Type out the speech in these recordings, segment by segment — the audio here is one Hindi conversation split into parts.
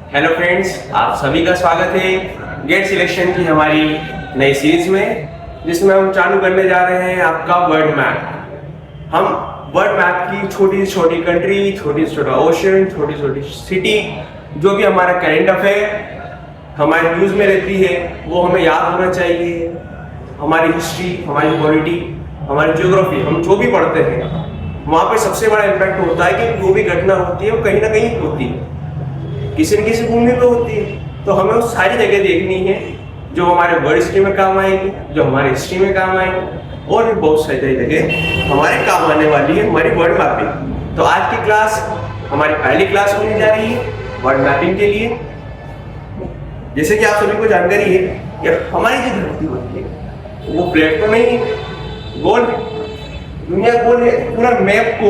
हेलो फ्रेंड्स, आप सभी का स्वागत है गेट सिलेक्शन की हमारी नई सीरीज में, जिसमें हम चालू करने जा रहे हैं आपका वर्ल्ड मैप। हम वर्ल्ड मैप की छोटी से छोटी कंट्री, छोटी से छोटा ओशन, छोटी से छोटी सिटी, जो भी हमारा करंट अफेयर हमारे न्यूज़ में रहती है वो हमें याद होना चाहिए। हमारी हिस्ट्री, हमारी पॉलिटी, हमारी ज्योग्राफी, हम जो भी पढ़ते हैं वहाँ पे सबसे बड़ा इम्पैक्ट होता है कि जो भी घटना होती है वो कहीं ना कहीं होती है, किसी न किसी भूमि पे होती है। तो हमें वो सारी जगह देखनी है जो हमारे वर्ल्ड हिस्ट्री में काम आएगी, जो हमारे हिस्ट्री में काम आएगी, और भी बहुत सारी जगह हमारे काम आने वाली है हमारी वर्ल्ड मैपिंग। तो आज की क्लास हमारी पहली क्लास होने जा रही है वर्ल्ड मैपिंग के लिए। जैसे कि आप सभी को जानकारी है कि हमारी जो धरती होती है वो फ्लैट तो नहीं है, गोल है, दुनिया गोल है। पूरा मैप को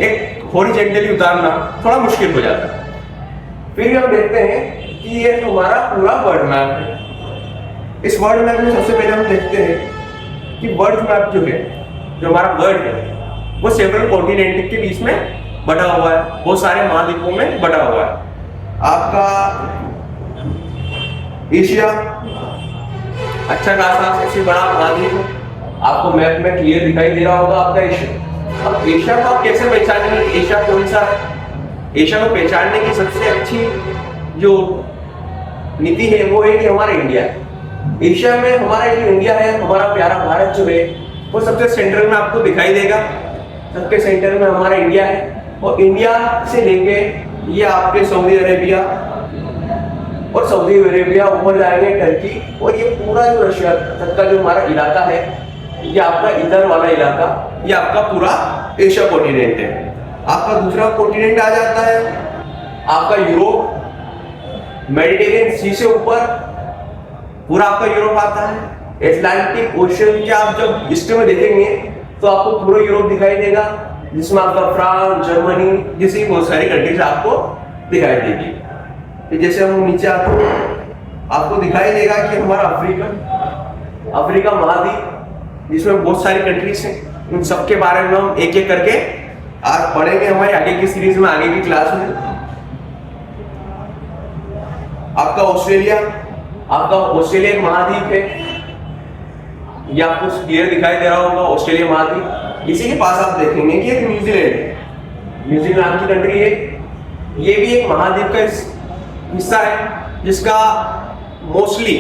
एक हॉरिजॉन्टली उतारना थोड़ा मुश्किल हो जाता है। फिर भी हम देखते हैं कि ये हमारा पूरा वर्ल्ड मैप है। इस वर्ल्ड मैप में सबसे पहले हम देखते हैं कि वर्ल्ड मैप जो है, जो हमारा वर्ल्ड है, वो सेवरल कॉन्टिनेंट के बीच में बटा हुआ है, बहुत सारे महाद्वीपों में बटा हुआ है। आपका एशिया अच्छा खासा सबसे बड़ा महाद्वीप है, आपको मैप में क्लियर दिखाई दे रहा होगा आपका एशिया। अब एशिया को आप कैसे पहचानेंगे, एशिया कौन सा है? एशिया को पहचानने की सबसे अच्छी जो नीति है वो है कि हमारा इंडिया है। एशिया में हमारा जो इंडिया है, हमारा प्यारा भारत जो है, वो सबसे सेंटर में आपको दिखाई देगा। सबके सेंटर में हमारा इंडिया है, और इंडिया से लेके ये आपके सऊदी अरेबिया, और सऊदी अरेबिया ऊपर जाएंगे टर्की, और ये पूरा जो रशिया तक का जो हमारा इलाका है, ये आपका इधर वाला इलाका, ये आपका पूरा एशिया कॉन्टिनेंट है। आपका दूसरा कॉन्टिनेंट आ जाता है आपका यूरोप, मेडिटेरियन सी से ऊपर पूरा आपका यूरोप आता है। एटलांटिक ओशन के आप जब हिस्ट्री में देखेंगे तो आपको पूरा यूरोप दिखाई देगा, जिसमें आपका फ्रांस, जर्मनी जैसी बहुत सारी कंट्रीज आपको दिखाई देगी। तो जैसे हम नीचे आते हैं आपको दिखाई देगा कि हमारा अफ्रीका महाद्वीप, जिसमें बहुत सारी कंट्रीज हैं, उन सबके बारे में हम एक एक करके आज पढ़ेंगे हमारी आगे की सीरीज में, आगे की क्लास में। आपका ऑस्ट्रेलिया एक महाद्वीप है, ये आपको क्लियर दिखाई दे रहा होगा ऑस्ट्रेलिया महाद्वीप। इसी के पास आप देखेंगे कि एक न्यूजीलैंड है, न्यूजीलैंड नाम की कंट्री है, ये भी एक महाद्वीप का हिस्सा है, जिसका मोस्टली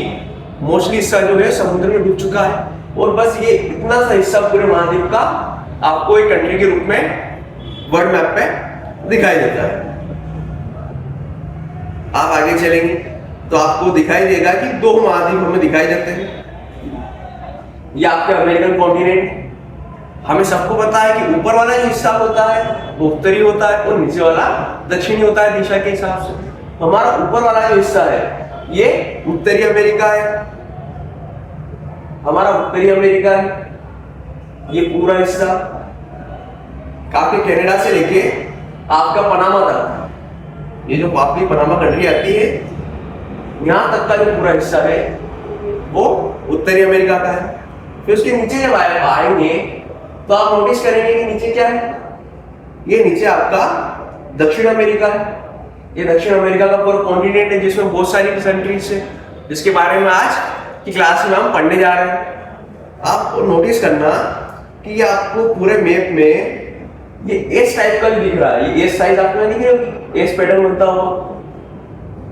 हिस्सा जो है समुद्र में डूब चुका है, और बस ये इतना सा हिस्सा पूरे महाद्वीप का आपको एक कंट्री के रूप में वर्ल्ड मैप पे दिखाई देता है। आप आगे चलेंगे तो आपको दिखाई देगा कि दो महाद्वीप हमें दिखाई देते हैं। ये आपके अमेरिकन कॉन्टिनेंट, हमें सबको पता है कि ऊपर वाला जो हिस्सा होता है वो उत्तरी होता है, और नीचे वाला दक्षिणी होता है दिशा के हिसाब से। हमारा ऊपर वाला जो हिस्सा है ये उत्तरी अमेरिका है, हमारा उत्तरी अमेरिका है। ये पूरा हिस्सा आपके कनाडा से लेके आपका पनामा तक, ये जो आपकी पनामा कंट्री आती है, यहाँ तक का जो पूरा हिस्सा है वो उत्तरी अमेरिका का है। फिर उसके नीचे जब आएंगे तो आप नोटिस करेंगे कि नीचे क्या है, ये नीचे आपका दक्षिण अमेरिका है। ये दक्षिण अमेरिका का पूरा कॉन्टिनेंट है, जिसमें बहुत सारी कंट्रीज है, जिसके बारे में आज की क्लास में हम पढ़ने जा रहे हैं। आपको नोटिस करना कि ये आपको पूरे मैप में ये एस टाइप का भी दिख रहा है, ये एस साइज आपको दिख रही होगी, एस पैटर्न बनता हुआ।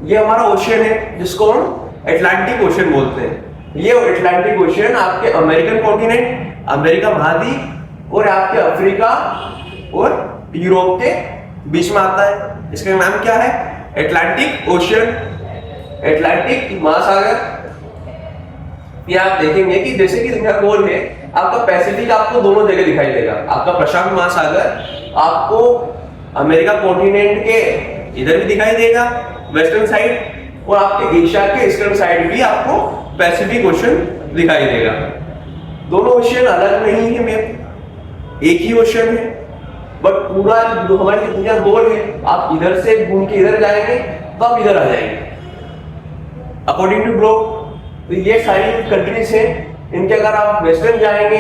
ये हमारा ओशियन है, जिसको हम एटलांटिक ओशियन बोलते हैं। ये एटलांटिक ओशियन आपके अमेरिकन कॉन्टिनेंट, अमेरिका महाद्वीप, और आपके अफ्रीका और यूरोप के बीच में आता है। इसका नाम क्या है? एटलांटिक ओशियन, एटलांटिक महासागर। ये आप देखेंगे कि जैसे कि दुनिया गोल है, आपका पैसिफिक आपको दोनों जगह दिखाई देगा। आपका प्रशांत महासागर आपको अमेरिका कॉन्टिनेंट के इधर भी दिखाई देगा वेस्टर्न साइड, और आपके एशिया के ईस्टर्न साइड भी आपको पैसिफिक ओशन दिखाई देगा। दोनों ओशियन अलग नहीं है मैप, एक ही ओशन है, बट पूरा हमारी दुनिया गोल है। आप इधर से घूम के इधर जाएंगे तो आप इधर आ जाएंगे अकॉर्डिंग टू ग्लोब। तो ये सारी कंट्रीज है, इनके अगर आप वेस्टर्न जाएंगे,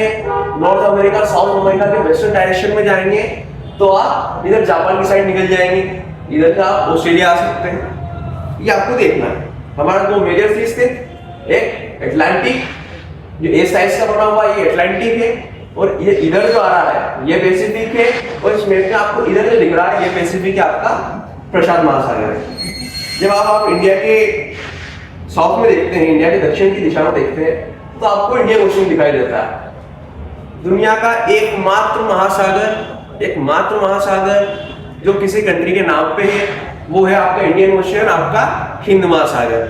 नॉर्थ अमेरिका, साउथ अमेरिका के वेस्टर्न डायरेक्शन में जाएंगे तो आप इधर जापान की साइड निकल जाएंगे, इधर से आप ऑस्ट्रेलिया आ सकते हैं। ये आपको देखना है। हमारा दो मेजर सीज थे, एक अटलांटिक जो ए साइज का बना हुआ ये अटलांटिक है, और ये इधर जो आ रहा है ये पैसिफिक है, और इस मैप में आपको इधर जो दिख रहा है ये पैसिफिक है, आपका प्रशांत महासागर है। जब आप इंडिया के साउथ में देखते हैं, इंडिया के दक्षिण की दिशा में देखते हैं, तो आपको इंडियन ओशन दिखाई देता है। दुनिया का एकमात्र महासागर जो किसी कंट्री के नाम पे है वो है आपका इंडियन ओशन, आपका हिंद महासागर।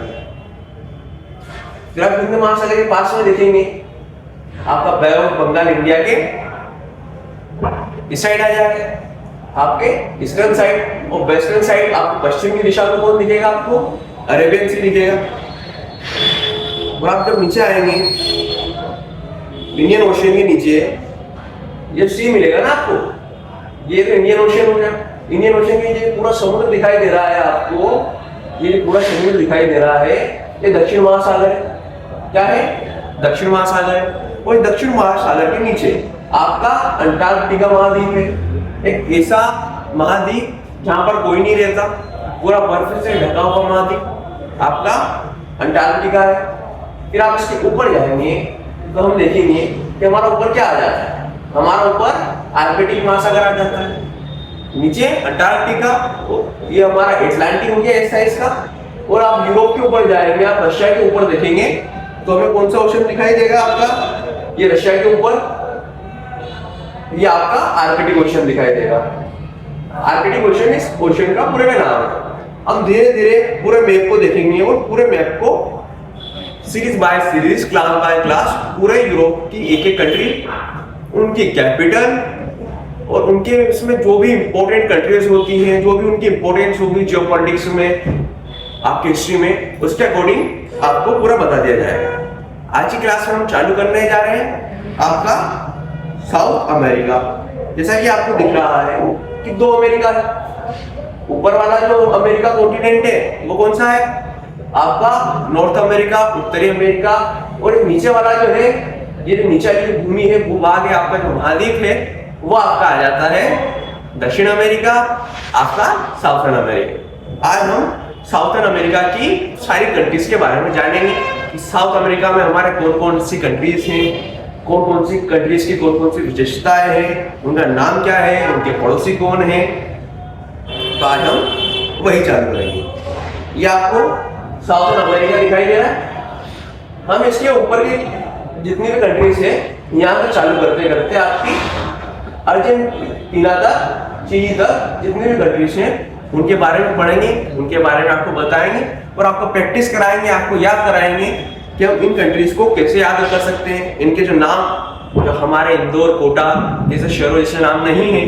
फिर आप हिंद महासागर के पास में देखेंगे आपका बे ऑफ बंगाल इंडिया के इस साइड आ जाएगा, आपके ईस्टर्न साइड, और वेस्टर्न साइड आपको पश्चिम की दिशा में कौन दिखेगा, आपको अरेबियन सी दिखेगा। और आप जब नीचे आएंगे इंडियन ओशन के नीचे ये सी मिलेगा ना आपको, ये तो इंडियन ओशन हो गया। इंडियन ओशन के नीचे पूरा समुद्र दिखाई दे रहा है आपको, ये पूरा समुद्र दिखाई दे रहा है, ये दक्षिण महासागर है। क्या है? दक्षिण महासागर है। और दक्षिण महासागर के नीचे आपका अंटार्कटिका महाद्वीप है, एक ऐसा महाद्वीप जहां पर कोई नहीं रहता, पूरा बर्फ से ढका हुआ महाद्वीप आपका अंटार्कटिका है। फिर आप इसके ऊपर जाएंगे तो हम देखेंगे कि हमारा ऊपर क्या आ जाता है, हमारा ऊपर आर्कटिक महासागर आ जाता है, नीचे अंटार्कटिका, ये हमारा अटलांटिक हो गया इस साइज का। और आप यूरोप के ऊपर जाएंगे, आप रशिया के ऊपर देखेंगे तो हमें कौन सा ओशन दिखाई देगा, आपका ये रशिया के ऊपर, ये आपका आर्कटिक ओशन दिखाई देगा। आर्कटिक ओशन इस ओशन का पूरे का नाम है। हम धीरे धीरे पूरे मैप को देखेंगे और पूरे मैप को series by series, class by class, पूरे यूरोप की एक एक कंट्री, उनकी कैपिटल और उनके इसमें जो भी इंपॉर्टेंट कंट्रीज होती हैं, जो भी उनकी इंपॉर्टेंस होगी जियोपॉलिटिक्स में, आपकी हिस्ट्री में, उसके अकॉर्डिंग आपको पूरा बता दिया जाएगा। आज की क्लास में हम चालू करने जा रहे हैं आपका साउथ अमेरिका। जैसा कि आपको दिख रहा है कि दो अमेरिका है, ऊपर वाला जो अमेरिका कॉन्टिनेंट है वो कौन सा है, आपका नॉर्थ अमेरिका, उत्तरी अमेरिका, और नीचे वाला जो है, ये जो नीचे वाली भूमि है, भूभाग है, आपका जो महाद्वीप है वो आपका आ जाता है दक्षिण अमेरिका, आपका साउथर्न अमेरिका। आज हम साउथर्न अमेरिका की सारी कंट्रीज के बारे में जानेंगे कि साउथ अमेरिका में हमारे कौन कौन सी कंट्रीज हैं, कौन कौन सी कंट्रीज की कौन कौन सी विशेषताएं हैं, उनका नाम क्या है, उनके पड़ोसी कौन है। तो आज हम वही चालू करेंगे। ये आपको साउथर्न अमेरिका दिखाई दे रहा है। हम इसके ऊपर की जितनी भी कंट्रीज है यहाँ से चालू करते करते आपकी अर्जेंटीना तक, चिली तक जितनी भी कंट्रीज हैं उनके बारे में पढ़ेंगे, उनके बारे में आपको बताएंगे और आपको प्रैक्टिस कराएंगे, आपको याद कराएंगे कि हम इन कंट्रीज को कैसे याद कर सकते हैं। इनके जो नाम, जो हमारे इंदौर, कोटा जैसे शहरों जैसे नाम नहीं है,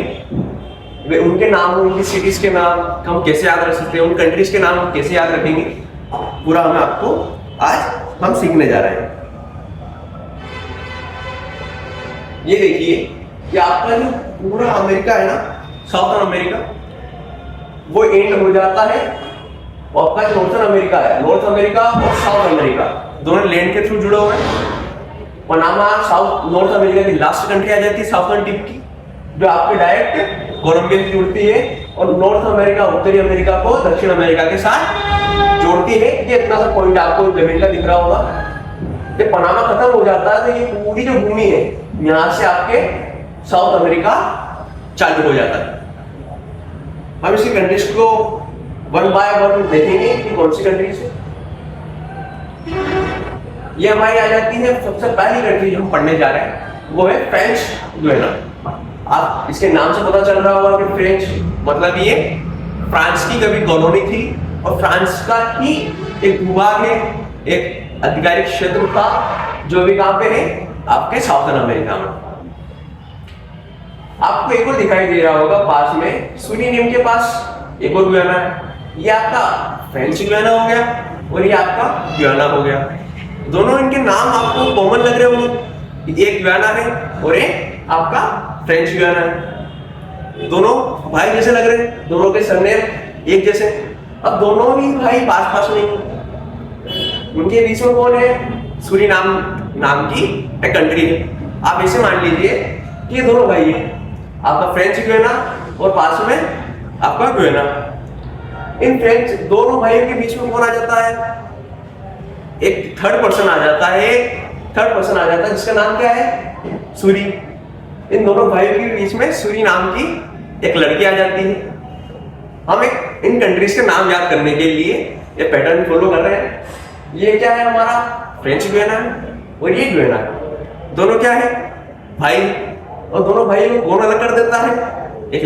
वे उनके नाम, उनकी सिटीज के नाम हम कैसे याद रख सकते हैं, उन कंट्रीज के नाम हम कैसे याद रखेंगे, पूरा हमें आपको आज हम सीखने जा रहे हैं। ये देखिए कि आपका जो पूरा अमेरिका है ना, साउथर्न अमेरिका, वो एंड हो जाता है, और आपका जो नॉर्थर्न अमेरिका है, नॉर्थ अमेरिका और साउथ अमेरिका दोनों लैंड के थ्रू जुड़े हुए हैं। पनामा साउथ नॉर्थ अमेरिका की लास्ट कंट्री आ जाती है साउथर्न टिप की, जो आपके डायरेक्ट कोलंबिया से जुड़ती है, और नॉर्थ अमेरिका उत्तरी अमेरिका को दक्षिण अमेरिका के साथ जोड़ती है। ये इतना सा पॉइंट आपको जमीन का दिख रहा होगा। ये पनामा खत्म हो जाता है तो ये पूरी जो भूमि है यहाँ से आपके साउथ अमेरिका चालू हो जाता है। हम इसी कंट्रीज को वन बाय वन देखेंगे कि कौन सी कंट्रीज है। ये हमारी आ जाती है सबसे पहली कंट्री जो हम पढ़ने जा रहे हैं वो है फ्रेंच गुयाना। आप इसके नाम से पता चल रहा होगा कि फ्रेंच मतलब ये फ्रांस की कभी कॉलोनी थी, और फ्रांस का ही एक भूभाग है, एक आधिकारिक क्षेत्र था जो भी कहां पे है, आपके साउथर्न अमेरिका में। आपको एक और दिखाई दे रहा होगा पास में, सूरीनेम के पास एक और गुयाना है। ये आपका फ्रेंच गुयाना हो गया और ये आपका गुयाना हो गया। दोनों इनके नाम आपको कॉमन लग रहे होंगे, एक गुयाना है और एक आपका फ्रेंच गुयाना है। दोनों भाई जैसे लग रहे हैं, दोनों के सरनेम एक जैसे। अब दोनों ही भाई पास पास नहीं, उनके बीच में कौन है, सूरीनाम नाम की एक कंट्री है। आप ऐसे मान लीजिए कि ये दोनों भाई है, आपका फ्रेंच गुयाना और पास में आपका गुयाना। इन फ्रेंच दोनों भाइयों के बीच में कौन आ जाता है? एक थर्ड पर्सन आ जाता है, जिसका नाम क्या है? सूरी। इन दोनों भाइयों के बीच में सूरी नाम की एक लड़की आ जाती है। हम एक इन कंट्रीज के नाम याद करने के लिए ये पैटर्न फॉलो कर रहे हैं। ये क्या है? हमारा फ्रेंच गुयाना है और ये गुयाना है। दोनों क्या है? भाई। और दोनों भाइयों को कौन अलग कर देता है? एक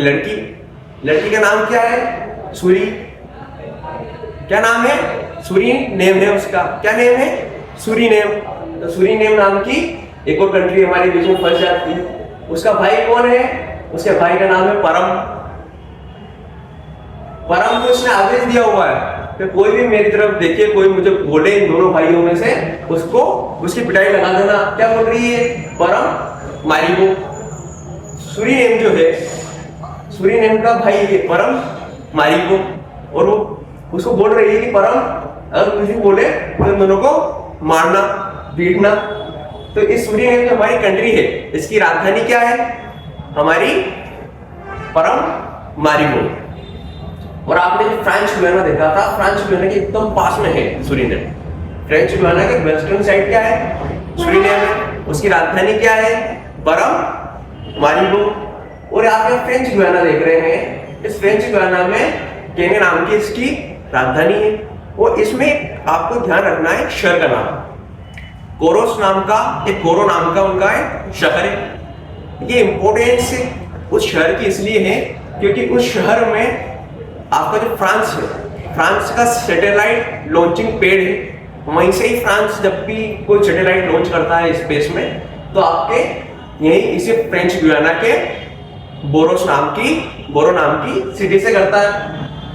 लड़की का नाम क्या है? सूरी। क्या नाम है? सूरी नेम है उसका। क्या नेम है? सूरी नेम। तो सूरी नेम नाम की एक और कंट्री हमारे बीच में फंस जाती है। उसका भाई कौन है? उसके भाई का नाम है परम को उसने आदेश दिया हुआ है कि कोई भी मेरी तरफ देखे, कोई मुझे बोले इन दोनों भाइयों में से, उसको उसकी पिटाई लगा देना। क्या बोल रही है? परम मारिगो। सूरी नेम जो है, सूरी नेम का भाई है परम मारिगो, और वो उसको बोल रही है कि परम अगर किसी बोले तो इन दोनों को मारना, पीटना। तो इस सूरी नेम जो हमारी कंट्री है, इसकी राजधानी क्या है? हमारी परम मारिगो। और आपने जो फ्रेंच गुयाना देखा था, फ्रेंच गुयाना के एकदम पास में है सूरीनेम। फ्रेंच गुयाना के वेस्टर्न साइड क्या है? सूरीनेम है। उसकी राजधानी क्या है? परम मारिगो। और आप यहाँ फ्रेंच गुयाना देख रहे हैं। इस फ्रेंच गुयाना में केने नाम की इसकी राजधानी है। और इसमें आपको ध्यान रखना है शहर का नाम। कोरो नाम का उनका एक शहर है। ये इंपोर्टेंस उस शहर की इसलिए है क्योंकि उस शहर में आपका जो फ्रांस है, फ्रांस का सैटेलाइट लॉन्चिंग पैड है। वहीं से ही फ्रांस जब भी कोई सैटेलाइट लॉन्च करता है स्पेस में, तो आपके यही इसी फ्रेंच गुयाना के बोरो नाम की सिटी से करता है।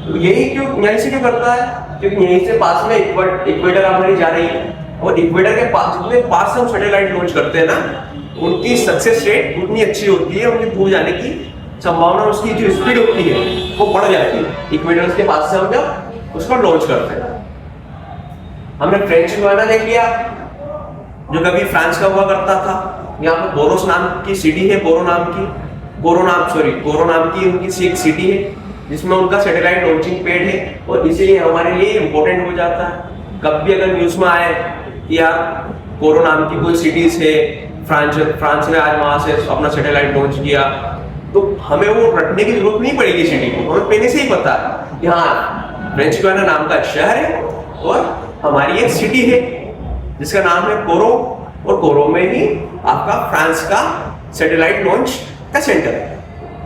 तो यहीं से क्यों करता है? क्योंकि यहीं से पास में इक्वेटर हमारी जा रही है, और इक्वेटर के पास जितने पास हम सैटेलाइट लॉन्च करते हैं ना, उनकी सक्सेस रेट उतनी अच्छी होती है, उनके दूर जाने की संभावना, उसकी जो स्पीड होती है वो बढ़ जाती है इक्वेटर के पास से हम जब उसको लॉन्च करते हैं। हमने फ्रेंच गुयाना देख लिया जो कभी फ्रांस का हुआ करता था। यहाँ पर बोरोस नाम की सिटी है, कोरो नाम की उनकी एक सिटी है जिसमें उनका सैटेलाइट लॉन्चिंग पैड है, और इसीलिए हमारे लिए इंपॉर्टेंट हो जाता है। कब भी अगर न्यूज में आए कि यार कोरो नाम की कोई सिटीज है, फ्रांस ने आज वहां से अपना सैटेलाइट लॉन्च किया, तो हमें वो रटने की जरूरत नहीं पड़ेगी सिटी को, हमें पहले से ही पता है कि हाँ फ्रेंच गुयाना नाम का शहर है और हमारी एक सिटी है जिसका नाम है कोरो, और कोरो में ही आपका फ्रांस का सैटेलाइट लॉन्च का सेंटर है।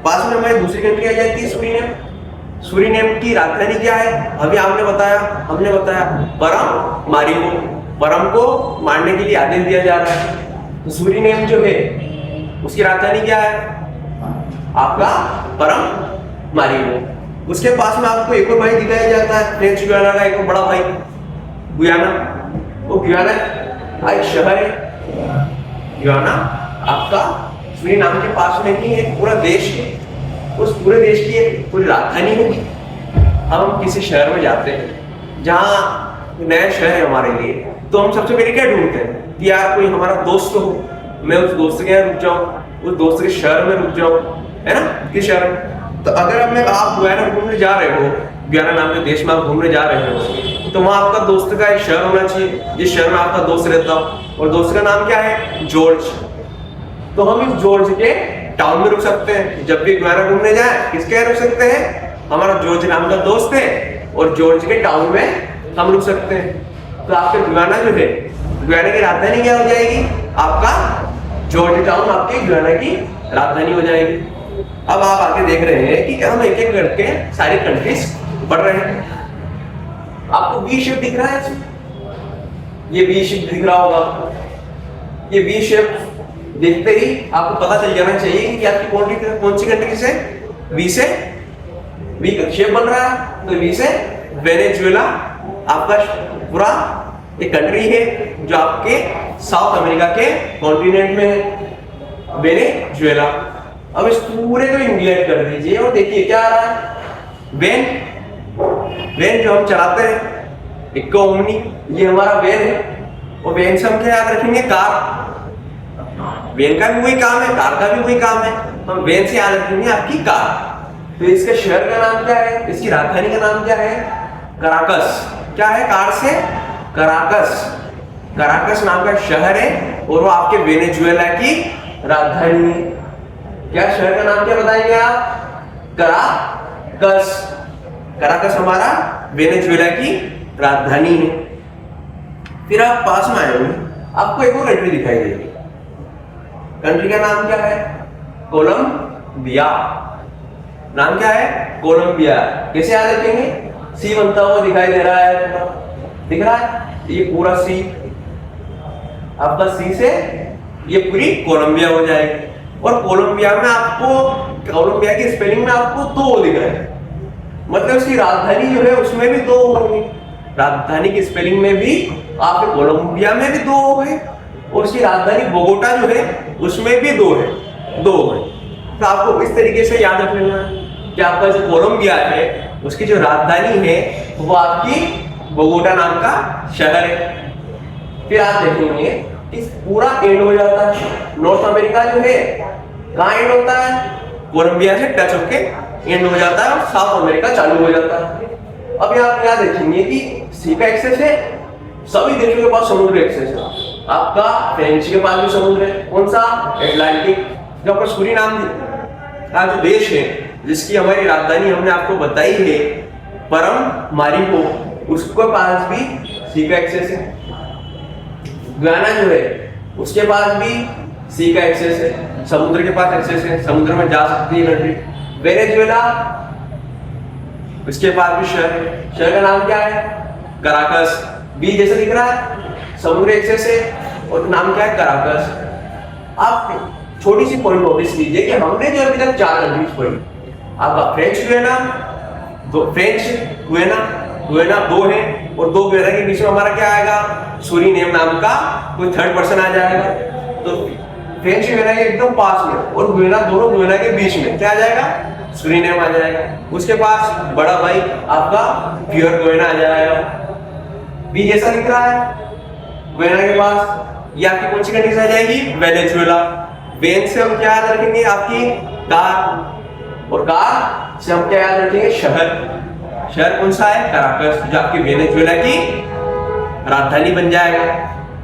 पास में हमारी दूसरी कंट्री आ जाती है सूरीनेम। सूरीनेम की राजधानी क्या है? अभी हमने बताया परम मारिगो। परम को मारने के लिए आदेश दिया जा रहा है। तो सूरीनेम जो है उसकी राजधानी क्या है? आपका परम मारिगो। उसके पास में आपको एक और भाई दिखाया जाता है फ्रेंच गुयाना का, एक और बड़ा भाई गुयाना। वो गुयाना एक शहर है। गुयाना आपका सूरीनाम के पास में ही एक पूरा देश है, उस पूरे देश की एक पूरी राजधानी होगी। हम किसी शहर में जाते हैं जहाँ नया शहर है हमारे लिए, तो हम सबसे पहले क्या ढूंढते हैं कि यार कोई हमारा दोस्त हो, मैं उस दोस्त के यहाँ रुक जाऊँ, उस दोस्त के शहर में रुक जाऊँ, है ना, किस शहर में। तो अगर आप गुयाना घूमने जा रहे हो, गुयाना नाम के देश में आप घूमने जा रहे हो, तो वहाँ आपका दोस्त का एक शहर होना चाहिए जिस शहर में आपका दोस्त रहता हो, और दोस्त का नाम क्या है? जॉर्ज। तो हम इस जॉर्ज के टाउन में रुक सकते हैं। जब भी गुयाना घूमने जाए किसके यहाँ रुक सकते हैं? हमारा जॉर्ज नाम का दोस्त है और जॉर्ज के टाउन में हम रुक सकते हैं। तो आपके गुयाना जो है, गुयाना की राजधानी क्या हो जाएगी? आपका जॉर्ज टाउन आपके गुयाना की राजधानी हो जाएगी। अब आप आगे देख रहे हैं कि हम एक एक करके सारी कंट्रीज बढ़ रहे हैं। आपको वी शेप दिख रहा है? ये वी शेप दिख रहा होगा। ये वी शेप देखते ही आपको पता चल जाना चाहिए कि आपकी कौन सी कंट्री से वी का शेप बन रहा है। तो वी से वेनेजुएला आपका पूरा एक कंट्री है जो आपके साउथ अमेरिका के कॉन्टिनेंट में है, वेनेजुएला। अब इस पूरे को इंडिकेट कर दीजिए और देखिए क्या आ रहा है? वेन जो हम चलाते हैं, इक्को ओमनी, ये हमारा वेन है। और वेन से हम क्या याद रखेंगे? कार। वेन का भी वही काम है, कार का भी वही काम है, हम वेन से याद रखेंगे आपकी कार। तो इसके शहर का नाम क्या है, इसकी राजधानी का नाम क्या है, कराकस। क्या है, कार से कराकस। कराकस नाम का शहर है और वो आपके वेनेजुएला की राजधानी है। क्या शहर का नाम क्या बताएंगे आप, कराकस। कराकस हमारा वेनेजुएला की राजधानी है। फिर आप पास में आए होंगे, आपको एक और कंट्री दिखाई देगी। कंट्री का नाम क्या है, कोलंबिया। नाम क्या है, कोलंबिया। कैसे याद रखेंगे, सी बनता हुआ दिखाई दे रहा है, दिख रहा है, ये पूरा सी आपका सी से ये पूरी कोलंबिया हो जाएगी। और कोलंबिया में आपको, कोलंबिया की स्पेलिंग में आपको दो दिख रहे हैं, मतलब उसकी राजधानी जो है उसमें भी दो होंगे। राजधानी की स्पेलिंग में भी आपके कोलंबिया में भी दो है और उसकी राजधानी बोगोटा जो है उसमें भी दो है। तो आपको इस तरीके से याद रख लेना कि आपका जो कोलंबिया है उसकी जो राजधानी है वो आपकी बोगोटा नाम का शहर है। फिर आप देखेंगे कि पूरा एंड हो जाता है, नॉर्थ अमेरिका जो है कहाँ एंड होता है, कोलंबिया से टच होके एंड हो जाता है और साउथ अमेरिका चालू हो जाता है। अब आप यहाँ देखेंगे कि सी का एक्सेस है, सभी देशों के पास समुद्र एक्सेस है। आपका फ्रेंच के पास भी समुद्र है, कौन सा, एटलांटिक। जो आपका सूरीनाम का जो देश है जिसकी हमारी राजधानी हमने आपको बताई है परम-मारिबो, उसके पास भी सी का एक्सेस है। गयाना जो है उसके पास भी सी का एक्सेस है, समुद्र के पास एक्सेस है, समुद्र में जा सकती है कंट्री। वेनेजुएला, उसके पास भी शहर है, शहर का नाम क्या है, कराकस। बी जैसे दिख रहा है, समुद्र एक्सेस है और नाम क्या है, कराकस। आप छोटी सी पॉइंट नोटिस कीजिए कि हमने जो अभी तक 4 कंट्रीज पढ़ी, आपका फ्रेंच गुयाना, गुयाना 2 है और 2 गुयाना के बीच में हमारा क्या आएगा, सूरीनेम नाम का कोई थर्ड पर्सन आ जाएगा। तो फ्रेंच गुयाना के एकदम पास में और गुयाना, दोनों गुयाना के बीच में क्या आ जाएगा, सूरीनेम आ जाएगा। उसके पास बड़ा भाई आपका प्योर गुयाना आ जाएगा। बी जैसा दिख रहा है, गुयाना के पास ये आपकी कौन सी कंट्री आ जाएगी, वेनेजुएला। वेन से हम क्या याद रखेंगे, आपकी कार, और कार से हम क्या याद रखेंगे, शहर। शहर कौन सा है, कराकस, जो आपकी वेनेजुएला की राजधानी बन जाएगा।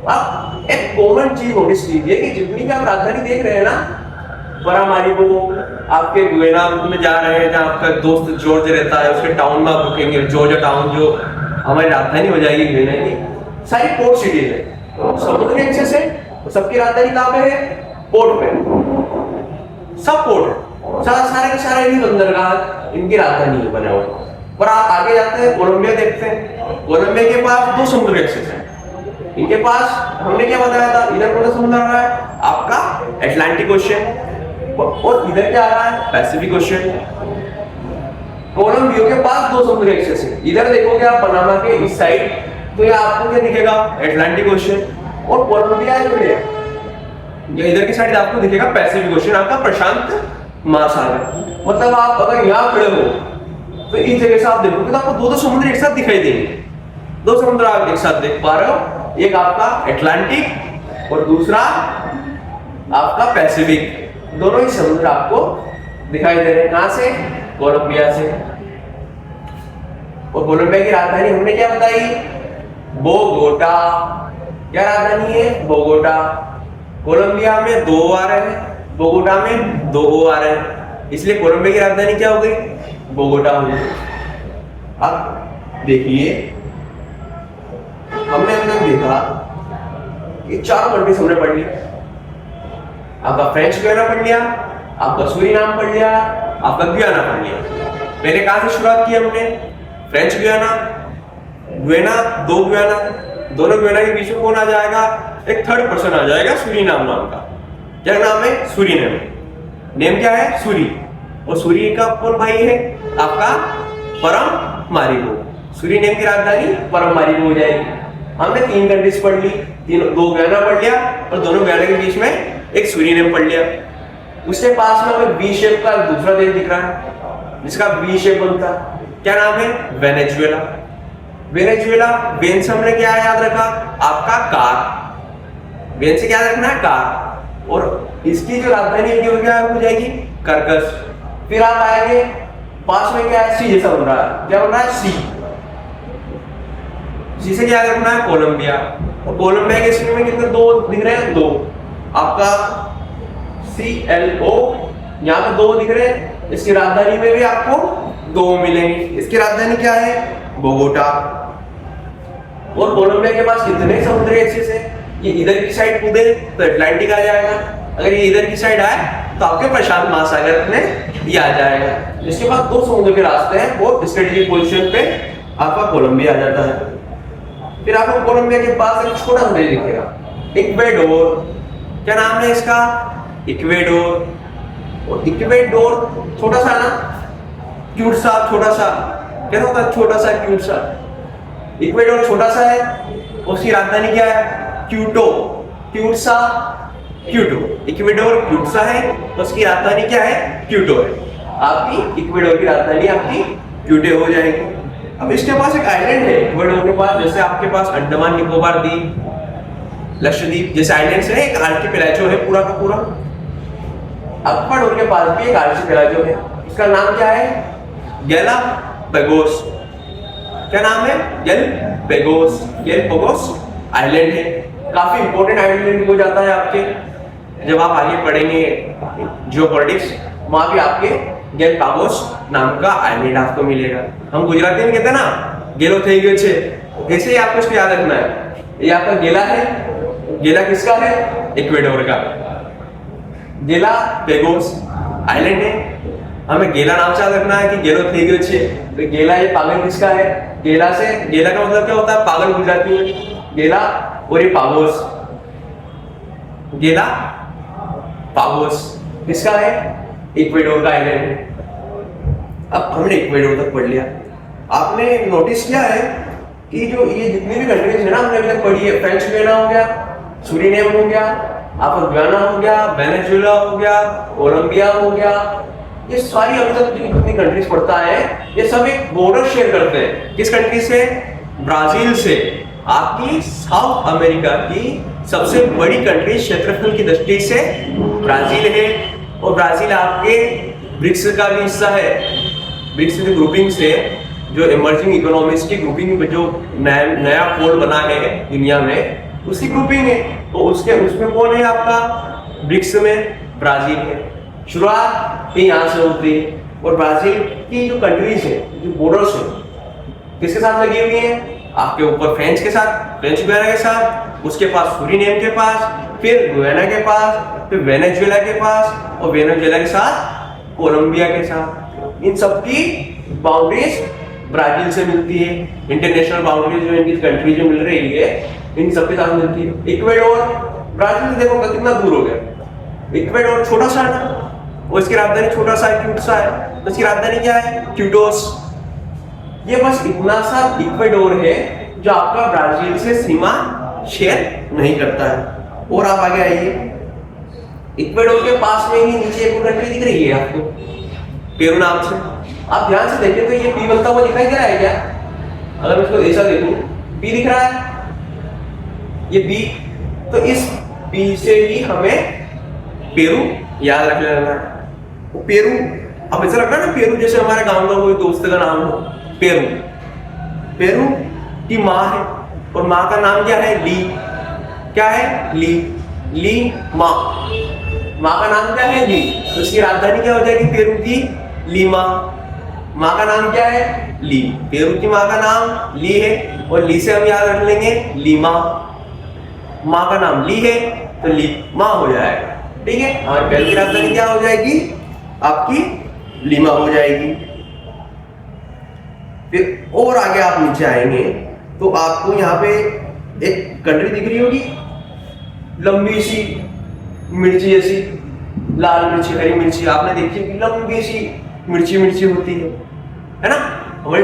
अब एक कॉमन चीज नोटिस कीजिए कि जितनी भी आप राजधानी देख रहे हैं ना, परामारिबो, आपके गुयाना में जा रहे हैं, जहाँ आपका दोस्त जॉर्ज रहता है उसके टाउन में आप रुकेंगे, जॉर्ज टाउन जो हमारी राजधानी हो जाएगी गुयाना की। सारी पोर्ट सिटीज है, समुद्र के एक्सेस है, सबकी राजधानी कहाँ पे है, पोर्ट पे, सब पोर्ट है, सारे के सारे बंदरगाह इनकी राजधानी है बने हुए। और आप आगे जाते हैं, कोलंबिया देखते हैं, कोलंबिया के पास 2 समुद्र एक्सेस है। इनके पास हमने क्या बताया था, इधर कौन सा समुद्र आ रहा है, आपका एटलांटिक ओशन, और इधर क्या आ रहा है, पैसिफिक ओशन। कोलंबिया के पास 2 समुद्र एक्सेस है। इधर देखोगे आप पनामा के इस साइड, तो ये आपको क्या दिखेगा, एटलांटिक ओशन। और कोलंबिया जो है इधर की साइड आपको दिखेगा पैसिफिक ओशन, आपका प्रशांत महासागर। मतलब आप अगर यहाँ खड़े हो तो इस जगह से आप देखोगे तो आपको 2 समुद्र एक साथ दिखाई देंगे। 2 समुद्र आप एक साथ देख पा रहे हो, एक आपका एटलांटिक और दूसरा आपका पैसिफिक। दोनों ही समुद्र आपको दिखाई दे रहे हैं, कहां से, कोलंबिया से। और कोलंबिया की राजधानी हमने क्या बताई, बोगोटा। क्या राजधानी है, बोगोटा। कोलंबिया में 2 आ रहे हैं, बोगोटा में 2 आ रहे हैं, इसलिए कोलंबिया की राजधानी क्या हो गई, बोगोटा हो गई। अब देखिए हमने अब तक देखा कि 4 कंट्रीज हमने पढ़ ली। आपका फ्रेंच गुयाना पढ़ लिया, आपका सूरीनाम पढ़ लिया, आपका गुयाना पढ़ लिया। पहले कहां से शुरुआत की हमने, फ्रेंच गुयाना, गुयाना, 2 गुयाना, दोनों गुयाना के बीच में कौन आ जाएगा, एक थर्ड पर्सन आ जाएगा, सूरीनाम नाम का। क्या नाम है, सूरीनेम। नेम क्या है, सूरी। और सूरी का कौन भाई है, आपका परम-मारिबो। सूरीनेम की राजधानी परम-मारिबो हो जाएगी। हमने 3 कंट्रीज पढ़ ली, 2 गुयाना पढ़ लिया और दोनों गुयाना के बीच में एक सूरीनेम पढ़ लिया। उसके पास में हमें बी शेप का दूसरा देश दिख रहा है जिसका बी शेप बनता है। क्या नाम है, वेनेजुएला। वेनेजुएला, वेन से हमने क्या याद रखा, आपका कार। वेन से क्या रखना है, कार। और इसकी जो राजधानी हो जाएगी, कराकस। फिर आप आएंगे पास में क्या है, सी जैसा बन रहा है, क्या बन रहा है, सी। सी से क्या करना है, कोलंबिया। और कोलंबिया के स्पेलिंग में कितने दो दिख रहे हैं, दो। आपका CLO यहाँ पे दो दिख रहे हैं। इसकी राजधानी में भी आपको दो मिलेंगे। इसकी राजधानी क्या है, बोगोटा। और कोलंबिया के पास कितने समुद्री एक्सेस है, ये इधर की साइड कूदे तो अटलांटिक आ जाएगा, अगर ये इधर की साइड आए तो आपके प्रशांत महासागर में ये आ जाएगा। जिसके पास दो समुद्र के रास्ते हैं वो स्ट्रेटेजिक पोजीशन पे आपका कोलंबिया आ जाता है। फिर आपको कोलंबिया के पास एक छोटा सा देश दिखेगा, इक्वेडोर। क्या नाम है इसका, इक्वेडोर। और इक्वेडोर छोटा सा ना, क्यूट सा, छोटा सा, क्या होता है, छोटा सा क्यूट सा। इक्वेडोर छोटा सा है, उसकी राजधानी क्या है, क्यूटो। क्यूट सा, क्यूटो। इक्वेडोर क्यूट सा है, उसकी राजधानी क्या है, क्यूटो है। आपकी इक्वेडोर की राजधानी आपकी क्यूटो हो जाएगी। अब इसके पास एक आइलैंड है इक्वेडोर के पास, जैसे आपके पास अंडमान निकोबार द्वीप, लक्षद्वीप जैसे आइलैंड्स है, एक आर्किपेलागो है पूरा का पूरा। इक्वेडोर के पास भी एक आर्किपेलागो है, इसका नाम क्या है, गैलापागोस। क्या नाम है, गैलापागोस। गैलापागोस आइलैंड है, काफी इंपॉर्टेंट आइलैंड हो जाता है आपके, जब आप आगे पढ़ेंगे जियोपॉलिटिक्स, वहां भी आपके गैलापागोस नाम का आइलैंड आपको मिलेगा। हम गुजराती में कहते हैं ना, गेलो थे गए छे, ऐसे ही आपको इसको याद रखना है। ये आपका गेला है, गेला किसका है, इक्वेडोर का। गैलापागोस आइलैंड है, हमें गेला नाम से याद रखना है कि गेलो थे गए छे। तो गेला ये पागल किसका है, गेला से, गेला का मतलब क्या होता है, पागल गुजराती में गेला, और ये पागोस, गेला पागोस किसका है, इक्वेडोर का आइलैंड है। अब हमने इक्वेडोर तक पढ़ लिया। आपने नोटिस किया है कि जो ये जितनी भी कंट्रीज है ना हमने अभी तक पढ़ी है, फ्रेंच गुयाना हो गया, सूरीनेम हो गया, आपका गुयाना हो गया, वेनेजुएला हो गया, कोलंबिया हो गया, ये सारी अभी तक जितनी कंट्रीज पढ़ता है ये सब एक बॉर्डर शेयर करते हैं। किस कंट्री से, ब्राजील से। आपकी साउथ अमेरिका की सबसे बड़ी कंट्री क्षेत्रफल की दृष्टि से ब्राजील है, और ब्राजील आपके ब्रिक्स का भी हिस्सा है। ब्रिक्स की ग्रुपिंग से जो इमर्जिंग इकोनॉमीज की ग्रुपिंग में जो नया पोल बना है दुनिया में, उसकी ग्रुपिंग है। तो उसमें कौन है आपका, ब्रिक्स में ब्राजील है। शुरुआत ही यहाँ से होती है। और ब्राजील की जो कंट्रीज है, जो बॉर्डर्स है, किसके साथ लगी हुई है, आपके ऊपर फ्रेंच के साथ, फ्रेंच गुयाना के साथ, उसके पास सूरीनेम के पास, फिर गुयाना के पास, फिर वेनेजुएला के पास, और वेनेजुएला के साथ कोलंबिया के साथ। इन सब की बाउंड्रीज ब्राजील से मिलती है। इंटरनेशनल बाउंड्रीज जो इनकी कंट्री जो मिल रही है, इन सबके साथ मिलती है। इक्वेडोर ब्राजील से देखो कितना दूर हो गया। इक्वेडोर छोटा सा है ना, और इसकी राजधानी छोटा सा है, क्यूट सा है, तो इसकी राजधानी क्या है, क्यूटोस। ये बस इतना सा इक्वेडोर है जो आपका ब्राजील से सीमा शेयर नहीं करता है। और आप आगे आइए, इक्वेडोर के पास में ही नीचे एक कंट्री दिख रही है आपको, पेरू नाम से। आप ध्यान से देखें तो ये पी बनता हुआ दिखाई दे रहा है क्या, अगर मैं इसको ऐसा देखूं, पी दिख रहा है, ये पी, तो इस पी से ही हमें पेरू याद रख लेना है। पेरू अब ऐसा रखना ना, पेरू जैसे हमारे गांव का कोई दोस्त का नाम हो, पेरू। पेरू की माँ है, और माँ का नाम क्या है, ली। क्या है, ली। ली माँ, माँ का नाम क्या है, ली। तो इसकी राजधानी क्या हो जाएगी, पेरू की लीमा। माँ का नाम क्या है, ली। पेरू की माँ का नाम ली है, और ली से हम याद रख लेंगे लीमा। माँ का नाम ली है तो लीमा हो जाएगा, ठीक है। हमारी पेरू की राजधानी क्या हो जाएगी, आपकी लीमा हो जाएगी। फिर और आगे आप नीचे आएंगे तो आपको यहाँ पे एक कंट्री दिख रही होगी, लंबी सी मिर्ची जैसी, लाल मिर्ची, हरी मिर्ची, आपने देखी होगी, लंबी सी मिर्ची मिर्ची होती है ना। हमारी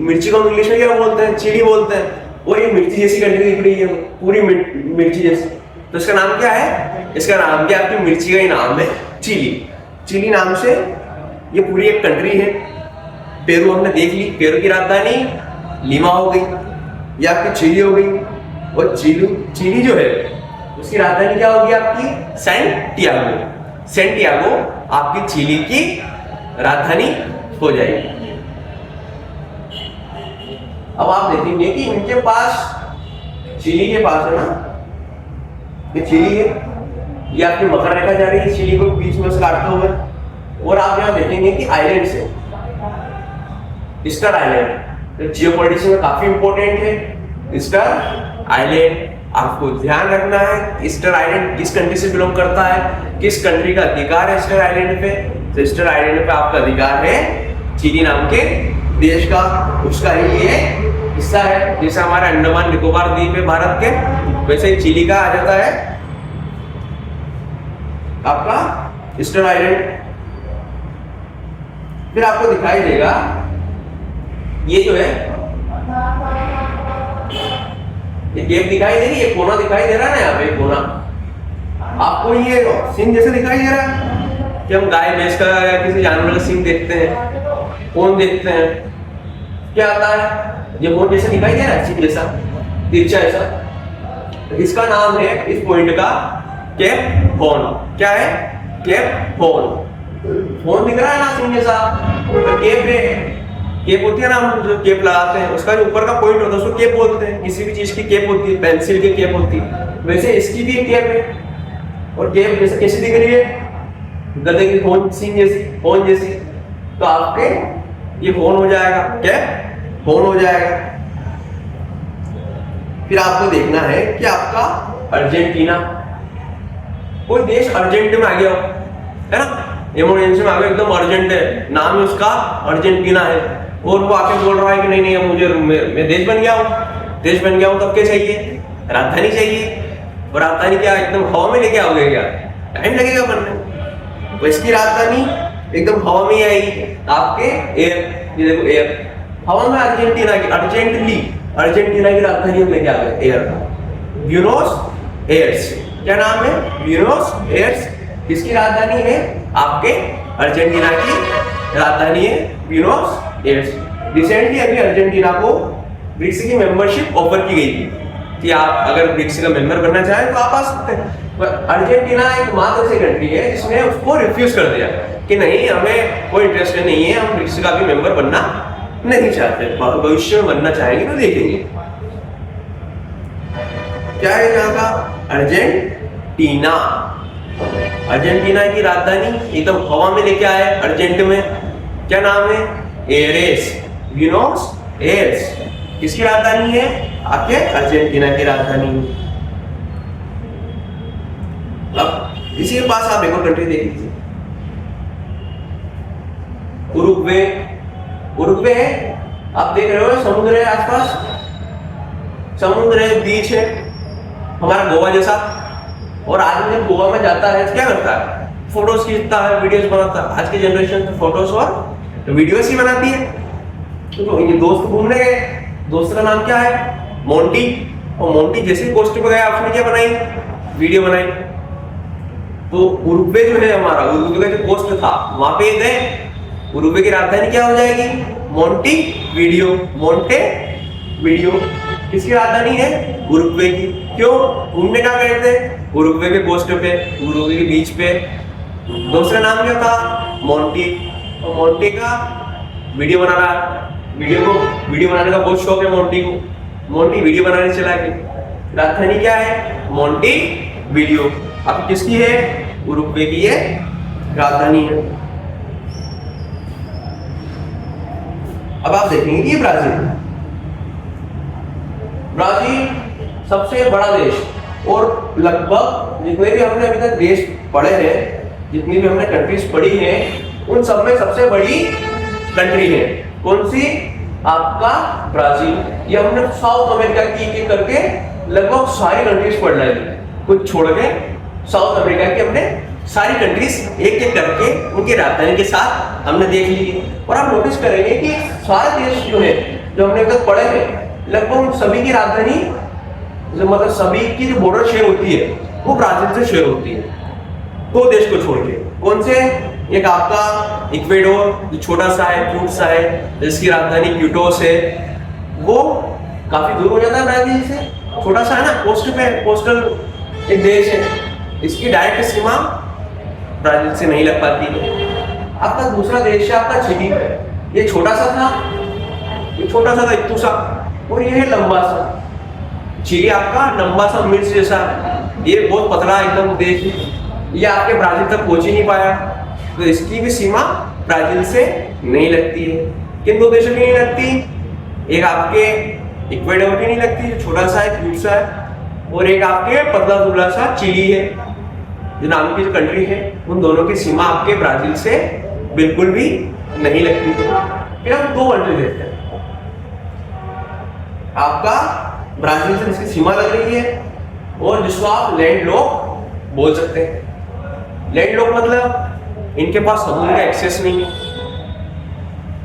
मिर्ची को इंग्लिश में क्या बोलते हैं, चिली बोलते हैं। और ये मिर्ची जैसी कंट्री दिख रही है, पूरी मिर्ची जैसी, तो इसका नाम क्या है, इसका नाम भी आपकी मिर्ची का ही नाम है, चिली। चिली नाम से ये पूरी एक कंट्री है। पेरू हमने देख ली, पेरू की राजधानी लीमा हो गई, या आपकी चिली हो गई। और चिली जो है उसकी राजधानी क्या होगी आपकी, सैंटियागो। सैंटियागो आपकी चिली की राजधानी हो जाएगी। अब आप देखेंगे कि इनके पास, चिली के पास है ना, ये चिली है, ये आपकी मकर रेखा जा रही है चिली को बीच में से काटते हुए, और आप यहाँ देखेंगे कि आइलैंड से ईस्टर आइलैंड जियोपॉलिटिक्स में काफी इंपॉर्टेंट है। ईस्टर आइलैंड आपको ध्यान रखना है, ईस्टर आइलैंड किस कंट्री से बिलोंग करता है, किस कंट्री का अधिकार है ईस्टर आइलैंड पे। तो ईस्टर आइलैंड पे आपका अधिकार है चिली नाम के देश का, उसका ही ये हिस्सा है। जैसे हमारा अंडमान निकोबार द्वीप है भारत के, वैसे ही चिली का आ जाता है आपका ईस्टर आइलैंड। फिर आपको दिखाई देगा ये जो है, ये गेप दिखाई दे रही है, कोना दिखाई दे रहा है ना यहाँ पे कोना, आपको ये सिंह जैसे दिखाई दे रहा है कि हम गाय भैंस का या किसी जानवर का सिंह देखते हैं, कौन देखते हैं, क्या आता है, ये मोर जैसे दिखाई दे रहा है, सिंह जैसा, तिरछा ऐसा। इसका नाम है इस पॉइंट का केप हॉर्न। क्या है? Cape Horn. हॉर्न दिख रहा है ना सिंह जैसा, तो केप है, केप होती है ना, हम जो केप लगाते हैं उसका जो ऊपर का पॉइंट होता है उसको केप बोलते हैं। किसी भी चीज की केप होती है, पेंसिल की केप होती है, वैसे इसकी भी एक केप है। और केप जैसे कैसी दिख रही है? गधे की हॉर्न, सिंह जैसी, हॉर्न जैसी। तो आपके ये हॉर्न हो जाएगा, केप हॉर्न हो जाएगा। फिर आपको देखना है कि आपका अर्जेंटीना, कोई देश अर्जेंट में आ गया हो, है ना, इमरजेंसी में आ गया, एकदम अर्जेंट है, नाम है उसका अर्जेंटीना है, और वो आके बोल रहा है कि नहीं नहीं मुझे, मैं देश बन गया हूँ, देश बन गया हूँ, तब क्या चाहिए? राजधानी चाहिए। और राजधानी क्या एकदम हवा में लेके आओगे क्या? टाइम लगेगा बनने। तो इसकी राजधानी एकदम हवा में ही आएगी आपके एयर, ये देखो एयर, हवा में अर्जेंटीना की, अर्जेंटीना की राजधानी हम लेके आ गए एयर, ब्यूनोस एयर्स। क्या नाम है? Buenos Aires. किसकी राजधानी है? आपके अर्जेंटीना की राजधानी है ब्यूनोस एयर्स। रिसेंटली अभी अर्जेंटीना को ब्रिक्स की मेंबरशिप ऑफर की गई थी कि आप अगर ब्रिक्स का मेंबर बनना चाहें तो आप आ सकते हैं। पर अर्जेंटीना एक मात्र ऐसी कंट्री है जिसने उसको रिफ्यूज कर दिया कि नहीं, हमें कोई इंटरेस्ट नहीं है, हम ब्रिक्स का भी मेंबर बनना नहीं चाहते, भविष्य में बनना चाहेंगे तो देखेंगे। क्या है यहाँ का? अर्जेंटीना। अर्जेंटीना की राजधानी एकदम हवा में लेके आए अर्जेंट में, क्या नाम है? Aires, Buenos Aires. किसकी राजधानी है? आपके अर्जेंटीना की राजधानी। अब इसी के पास आप एक और कंट्री देख लीजिए, उरुग्वे। उरुग्वे आप देख रहे हो, समुद्र है आसपास, समुद्र है, बीच है, हमारा गोवा जैसा। और आदमी जब गोवा में जाता है तो क्या करता है? फोटोज खींचता है, वीडियोस बनाता है। आज की जनरेशन तो फोटोज और वीडियोस ही बनाती है। तो ये दोस्त घूमने गए, दोस्त का नाम क्या है? मोंटी। और मोंटी जैसे कोस्ट पे गया, उसने क्या बनाई? वीडियो बनाई। तो उरुग्वे जो है हमारा, उरुग्वे का जो कोस्ट था वहां पे गए, उरुग्वे की राजधानी क्या हो जाएगी? Monty video, Monte video. किसकी राजधानी है? उरुग्वे की। क्यों? घूमने क्या गए थे? उरुग्वे के कोस्ट पे, उरुग्वे के बीच पे। दोस्त का नाम क्या था? मोंटी। और मोंटी का वीडियो बना रहा, वीडियो बनाने का बहुत शौक है मोंटी को। मोंटी वीडियो बनाने चला गया। राजधानी क्या है? Monty video. अब किसकी है? उरुग्वे की ये राजधानी है। अब आप देखेंगे कि ये ब्राजील, ब्राजील सबसे बड़ा देश, और लगभग जितने भी हमने अभी तक देश पढ़े हैं, जितनी भी हमने कंट्रीज पढ़ी हैं, उन सब में सबसे बड़ी कंट्री है कौन सी? आपका ब्राजील। ये हमने साउथ अमेरिका की एक करके लगभग सारी कंट्रीज पढ़ ली, कुछ छोड़ के साउथ अमेरिका की हमने सारी कंट्रीज एक एक करके उनकी राजधानी के साथ हमने देख ली। और आप नोटिस करेंगे कि सारे देश जो है, जो हमने अब तक पढ़े हैं, लगभग सभी की राजधानी, मतलब सभी की जो बॉर्डर शेयर होती है वो ब्राजील से शेयर होती है, दो देश को छोड़ के। कौन से? एक आपका इक्वेडोर, जो छोटा सा है, क्यूट सा है, जिसकी राजधानी क्यूटोस है, वो काफी दूर हो जाता है ब्राजील से, छोटा सा है ना, कोस्ट पे, कोस्टल एक देश है, इसकी डायरेक्ट सीमा ब्राजील से नहीं लग पाती है। आपका दूसरा देश है आपका चिली। ये छोटा सा था, ये छोटा सा था इतू सा, और ये है लंबा सा। चिली आपका लंबा सा मिर्च जैसा, ये बहुत पतला एकदम देश, ये आपके ब्राजील तक पहुंच ही नहीं पाया। तो इसकी भी सीमा ब्राजील से नहीं लगती है। किन दो देशों की नहीं लगती? एक आपके इक्वेडोर की नहीं लगती, जो छोटा सा है, क्यूट सा है, और एक आपके पतला दुबला सा चिली है, जो नाम की जो कंट्री है। उन दोनों की सीमा आपके ब्राजील से बिल्कुल भी नहीं लगती। फिर हम दो कंट्री देखते हैं। आपका ब्राजील से जिसकी सीमा लग रही है, और जिसको आप लैंडलॉक बोल सकते हैं। लैंडलॉक मतलब इनके पास समुद्र का एक्सेस नहीं है।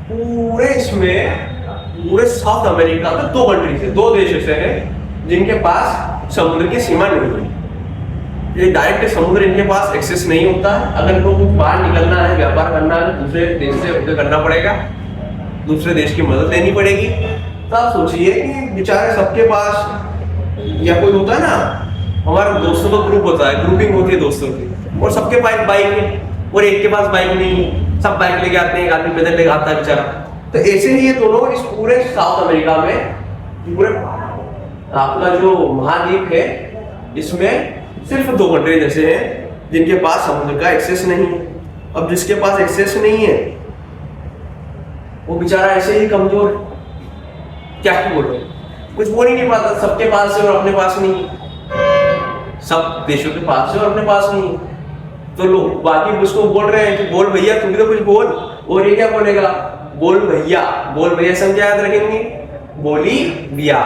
पूरे इसमें पूरे साउथ अमेरिका में दो कंट्री से, दो देश ऐसे हैं जिनके पास समुद्र की सीमा नहीं है। ये डायरेक्ट समुद्र इनके पास एक्सेस नहीं होता है। अगर इनको कुछ बाहर निकलना है, व्यापार करना है, तो दूसरे देश से उसे करना पड़ेगा, दूसरे देश की मदद लेनी पड़ेगी। तो आप सोचिए कि बेचारे सबके पास, या कोई होता है ना, हमारे दोस्तों का ग्रुप होता है, ग्रुपिंग होती है दोस्तों की, और सबके पास बाइक है, और एक के पास बाइक नहीं, सब बाइक लेके आते हैं, एक आदमी पैदल लेके आता है बेचारा। तो ऐसे ही ये दोनों इस पूरे साउथ अमेरिका में, पूरे आपका जो महाद्वीप है, इसमें सिर्फ दो कंट्री जैसे हैं जिनके पास समुद्र का एक्सेस नहीं है। अब जिसके पास एक्सेस नहीं है वो बेचारा ऐसे ही कमजोर, क्या ही बोल रहे, कुछ बोल ही नहीं पाता। सबके पास है और अपने पास नहीं, सब देशों के पास है और अपने पास नहीं। तो लोग बाकी उसको बोल रहे हैं कि बोल भैया, तुम भी तो कुछ बोल, और ये क्या बोलेगा? बोल भैया। बोल भैया से हम क्या याद रखेंगे? बोलीविया।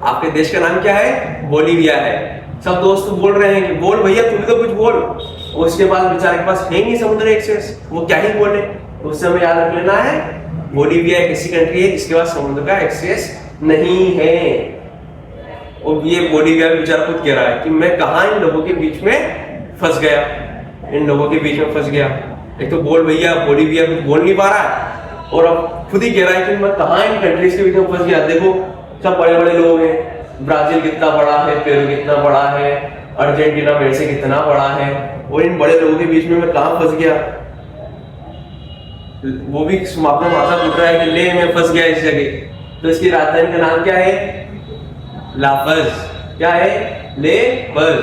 आपके देश का नाम क्या है? बोलीविया है। सब दोस्त बोल रहे हैं कि बोल भैया, तुम भी तो कुछ बोल, और उसके बाद बेचारे के पास है नहीं समुद्र एक्सेस, वो क्या ही बोले। तो उससे हमें याद रख लेना है, बोलीविया एक ऐसी कंट्री है जिसके पास समुद्र का एक्सेस नहीं है। और ये बोलीविया बेचारा खुद कह रहा है कि मैं कहाँ इन लोगों के बीच में फंस गया, इन लोगों के बीच में फंस गया। एक तो बोल भैया, बोलीविया कुछ बोल नहीं पा रहा है, और अब खुद ही कह रहा है कि मैं कहाँ इन कंट्रीज के बीच में फंस गया। देखो सब बड़े बड़े लोग हैं, ब्राजील कितना बड़ा है, पेरू कितना बड़ा है, अर्जेंटीना मेरे से कितना बड़ा है, और इन बड़े लोगों के बीच में मैं कहाँ फंस गया। वो भी अपना माथा पूछ रहा है कि ले मैं फंस गया इस जगह। तो इसकी राजधानी का नाम क्या है? लापज। क्या है? ले पज,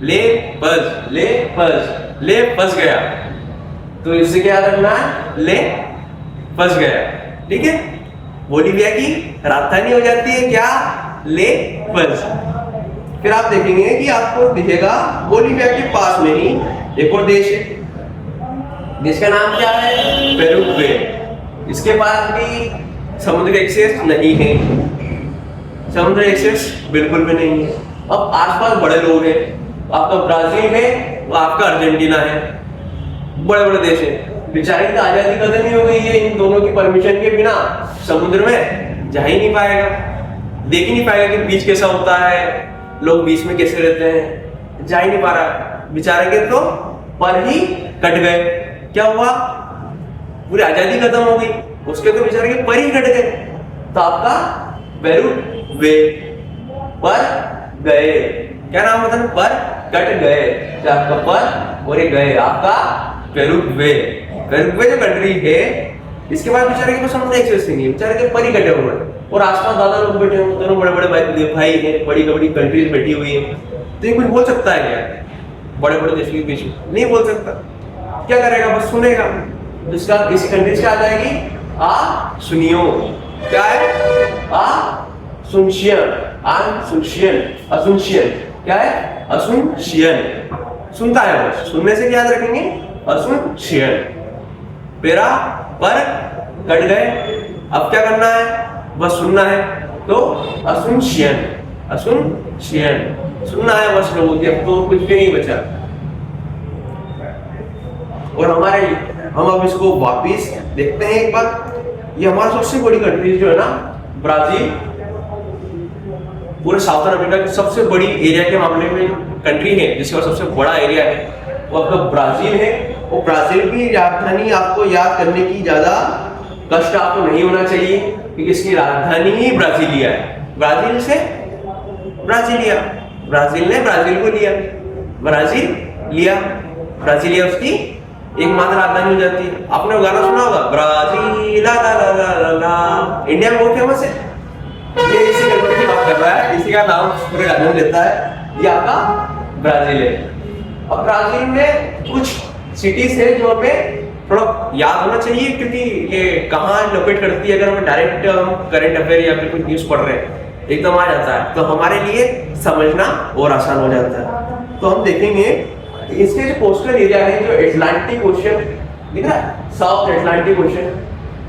ले पज, ले पज, ले फंस गया। तो इससे क्या रखना है? ले फंस गया। ठीक है, बोलीविया की राजधानी हो जाती है क्या? ले पज। फिर आप देखेंगे कि आपको दिखेगा बोलीविया के पास में ही एक और देश है, जिसका नाम क्या है? पेरुग्वे। इसके पास भी समुद्र एक्सेस नहीं है, समुद्र एक्सेस बिल्कुल भी नहीं है। अब आसपास बड़े लोग हैं, आपका ब्राजील है, आपका अर्जेंटीना है, बड़े बड़े देश है। बेचारे की आजादी कदम ही हो गई है, इन दोनों की परमिशन के बिना समुद्र में जा ही नहीं पाएगा, देख ही नहीं पाएगा कि बीच कैसा होता है, लोग बीच में कैसे रहते हैं, जा ही नहीं पा रहा। बेचारे के तो पर ही कट गए। क्या हुआ? पूरी आजादी खत्म हो गई, उसके तो बेचारे के पर ही कट गए। तो आपका पेरुग्वे पर गए, क्या नाम होता है? पर कट गए। आपका पर और ये गए, आपका पेरुग्वे। पेरुग्वे जो कंट्री है, इसके बाद बेचारे के पास समुद्र एक्सेस नहीं है, बेचारे के पर ही कटे हुए हैं, और आसपास दादा लोग बैठे हुए, दोनों बड़े बड़े भाई हैं, बड़ी बड़ी कंट्रीज बैठी हुई है। तो ये कुछ बोल सकता है क्या? बड़े बड़े देशों के बीच में नहीं बोल सकता। क्या करेगा? बस सुनेगा। जिसका किसी कंट्रीज क्या आ जाएगी? आ सुनियो। क्या है? आ सुनशियन, सुनशियन, असुनशियन। क्या है? असुनशियन। सुनता है, बस सुनने से क्या याद रखेंगे? असुनशियन। पेरा पर कट गए, अब क्या करना है? बस सुनना है, तो असुनशियन, असुनशियन सुनना है बस लोगों की, अब तो कुछ भी नहीं बचा। और हम अब इसको वापिस देखते हैं एक बार। ये हमारा सबसे बड़ी कंट्री जो है ना, ब्राजील, पूरे साउथर्न अमेरिका की सबसे बड़ी एरिया के मामले में कंट्री है, जिसका सबसे बड़ा एरिया है वो आपका ब्राजील है। और ब्राजील की राजधानी आपको याद करने की ज्यादा कष्ट आपको नहीं होना चाहिए, क्योंकि इसकी राजधानी ही ब्राजीलिया है। ब्राजील से ब्राजीलिया, ब्राजील ने ब्राजील को लिया, ब्राजील लिया, ब्राजीलिया उसकी एक मात्र राजधानी हो जाती है। आपने वो गाना सुना होगा, ब्राजील ला ला ला ला ला ला, इंडिया में बहुत फेमस है। ये इसी कंट्री की बात कर रहा है, इसी का नाम पूरे गाने में लेता है, ये आपका ब्राजील है। अब ब्राजील में कुछ सिटीज है जो हमें थोड़ा याद होना चाहिए, क्योंकि ये कहाँ लोकेट करती है। अगर हमें डायरेक्ट करंट अफेयर या फिर कुछ न्यूज पढ़ रहे हैं एकदम आ जाता है, तो हमारे लिए समझना और आसान हो जाता है। तो हम देखेंगे इसके जो कोस्टल एरिया है, जो एटलांटिक ओशन दिख रहा है, साउथ अटलांटिक ओशन